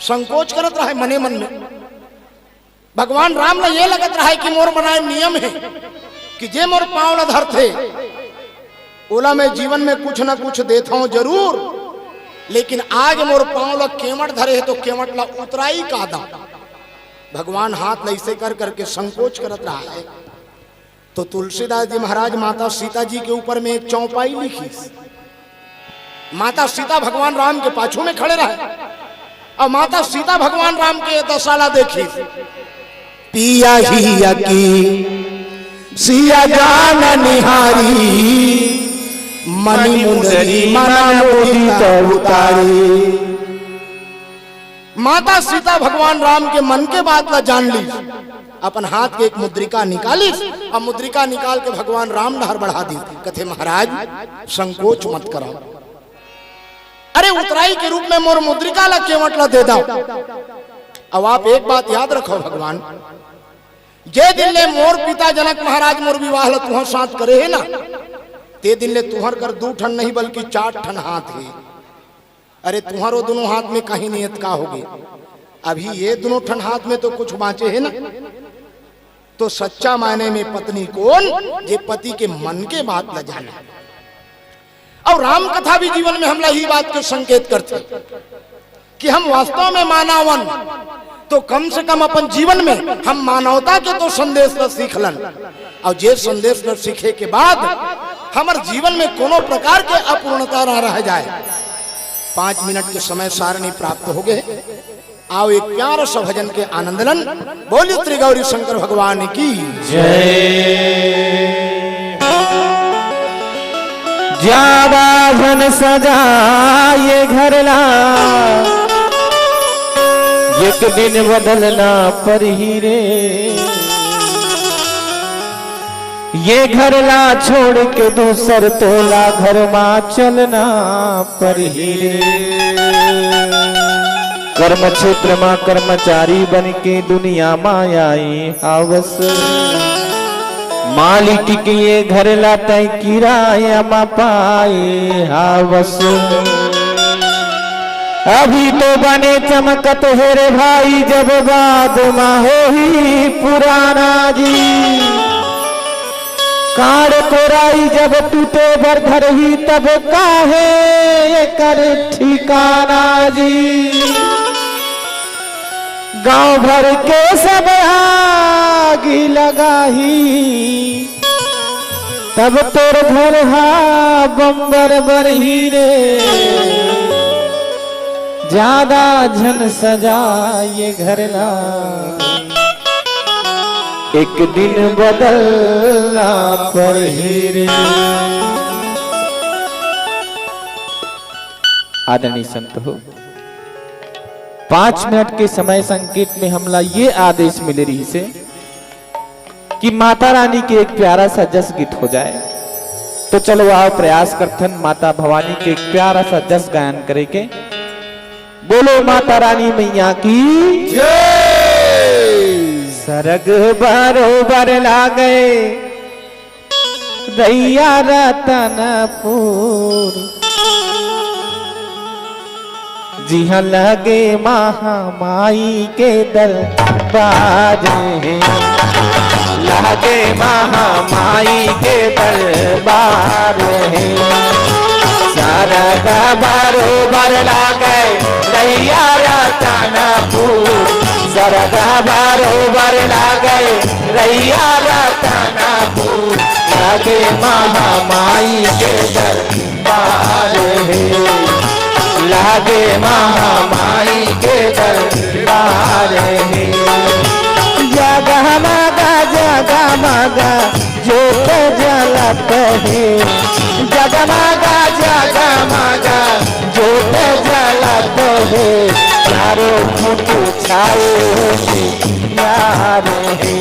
संकोच करत रहा मने मन में। भगवान राम ने ये लगत रहा है कि मोर बनाए नियम है कि जे मोर पांव ला धरते ओला मैं जीवन में कुछ ना कुछ देता हूं जरूर, लेकिन आज मोर पांव ला केवट धरे है तो केवट ला उतराई का दा। भगवान हाथ ला इसे कर करके संकोच करत रहा है। तो तुलसीदास जी महाराज माता सीता जी के ऊपर में एक चौपाई लिखी। माता सीता भगवान राम के पाछू में खड़े रहे और माता सीता भगवान राम के दशाला देखी। पिया ही की सिया जान निहारी मणि मुंदरी मना मोहिता उतारी। माता सीता भगवान राम के मन के बात ला जान ली, अपन हाथ के एक मुद्रिका निकाली और मुद्रिका निकाल के भगवान राम नहर बढ़ा दी। कथे महाराज संकोच मत कराओ, अरे उतराई के रूप में मोर मुद्रिका ला केवट ला दे दो। अब आप एक बात याद रखो, भगवान जे दिन ले मोर पिता जनक महाराज मोर विवाह ला तुह साथ करे है ना, ते दिन ले तुहर कर 2 ठन नहीं बल्कि 4 ठन हाथ है। अरे तुम्हारो दोनों हाथ में कहीं नियत का होगी, अभी ये दोनों ठन हाथ में तो कुछ बाँचे है ना। तो सच्चा मायने में पत्नी कौन, ये पति के मन के बात ल जाना। और राम कथा भी जीवन में हमला ही बात को संकेत करते कि हम वास्तव में मानवन तो कम से कम अपन जीवन में हम मानवता के तो संदेश न सीखलन, और जे संदेश न सीखे के बाद हमारे जीवन में कोनो प्रकार के अपूर्णता न रह जाए। 5 मिनट के समय सारणी प्राप्त हो गए। आओ एक प्यारा सा भजन के आनंदलन। बोलिए श्री गौरी शंकर भगवान की जय। ज्यादा धन सजाए घरला, एक दिन बदलना पर ही रे। ये घरला छोड़ के दूसर तोला घर में चलना पर ही रे। कर्म क्षेत्र में कर्मचारी बन के दुनिया में आई हावस, मालिक के ये घर लाते किराया मा पाए हावस। अभी तो बने चमकत है रे भाई, जब बाद में हो ही पुराना जी। काड़ कोराई जब टूटे बर घर ही, तब काहे ये कर ठिकाना जी। गांव भर के सब आगी लगाही, तब तोर घर हा बम्बर बरही रे। ज्यादा झन सजाए घरला, एक दिन बदलना पर ही रे। आदरणीय संत हो, 5 मिनट के समय संकेत में हमला ये आदेश मिले रही से कि माता रानी के एक प्यारा सा जस गीत हो जाए। तो चलो आओ प्रयास करथन माता भवानी के एक प्यारा सा जस गायन करे के। बोलो माता रानी मैया की जय। सरग बरोबर लागे रैया रतनपुर, जी हाँ लगे महामाई के दरबार है। लगे महामाई के दरबार है। सरग बरोबर लागे रैया रतनपुर, सरग बरोबर लागे रैया रतनपुर। लगे महामाई के दरबार है। लगे महामाई के दरबार है। जगमगा जगमगा ज्योत जलत है। जगमगा जगमगा ज्योत जलत है। चारों फुट छाए यार है।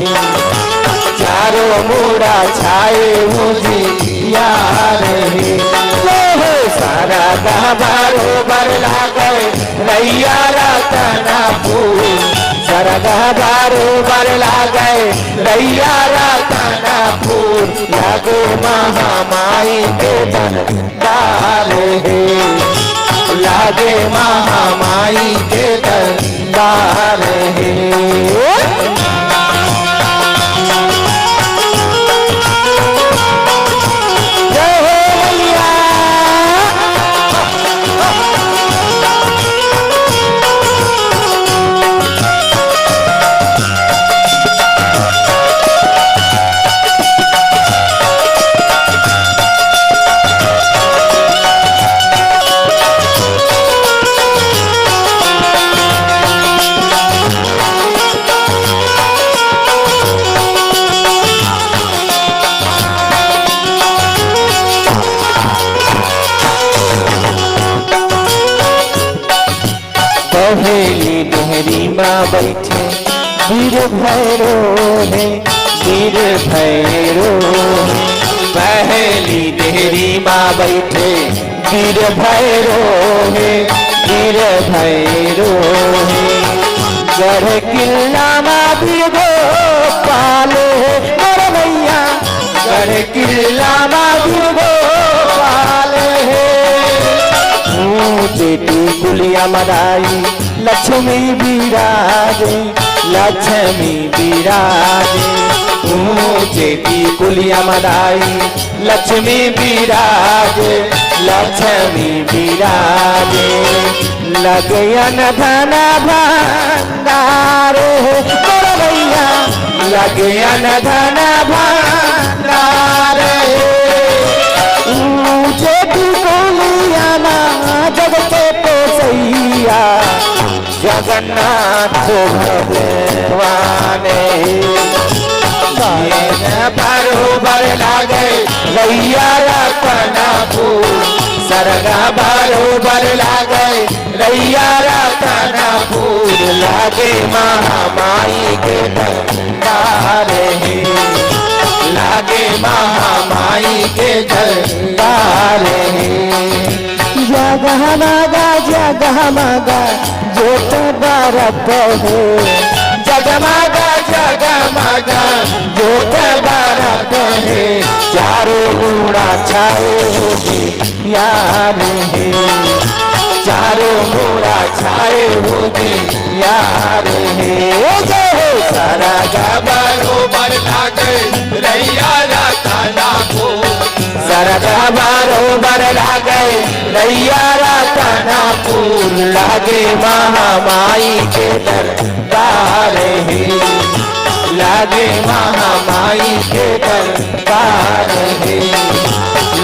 चारों मुड़ा छाए मुझे यार है। सारा बरोबर लागे रैया रतनपुर। सारा बरोबर लागे रैया रतनपुर। लगो महामाई के दरबार है। लागे महामाई के दरबार है। पहेली डेहरी माँ बैठे वीर भैरो है। वीर भैरो पहेली डेहरी माँ बैठे वीर भैरो है। वीर भैरो है। गढ़ किला माँ वीर पाले मोर भैया। गढ़ किला माँ वीर ऊंचे टिकुलिया मदाई लक्ष्मी विराजे, लक्ष्मी विराजे। ऊंचे टिकुलिया मदाई लक्ष्मी विराजे, लक्ष्मी विराजे। लगयन धन भंडार मोर भैया, लगयन धन भंडार। ऊंचे टिकुलिया ना जग के पोसैया, जगन्नाथ भगवान। बरोबर लागे रैया रतना फूल, सरगा बरोबर लागे रैया रतना फूल। लागे महामाई के दरबार है, लागे महामाई के दरबार है। जगमगा जोत बरप हो, जगमगा जगमगा जोत बरप है। चारों मुड़ा छाए होगी यार है, चारों मुड़ा छाए होगी यार है। सारा बरोबर लागे रैया रतना फूल, सरगा बरोबर लागे रैया रतना फूल। लागे महामाई के दरबार है, लागे महामाई के दरबार है,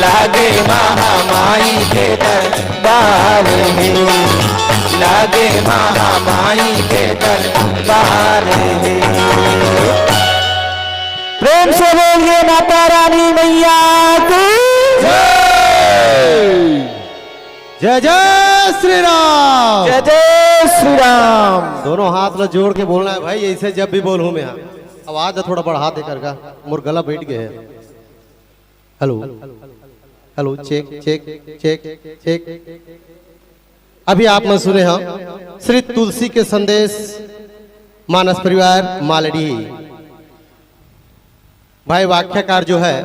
लागे महामाई के दरबार है, लागे महामाई के दरबार है। प्रेम से बोलिए माता रानी मैया की जय जय श्री राम। जय जय श्री राम। दोनों हाथ लो जोड़ के बोलना है भाई, ऐसे जब भी बोलूं मैं। आवाज थोड़ा बढ़ा दे कर का, मोर गला बैठ गए है। Hello hello, check check check check. अभी आपने सुने हैं श्री तुलसी के संदेश मानस परिवार मालड़ी। भाई वाक्यकार जो है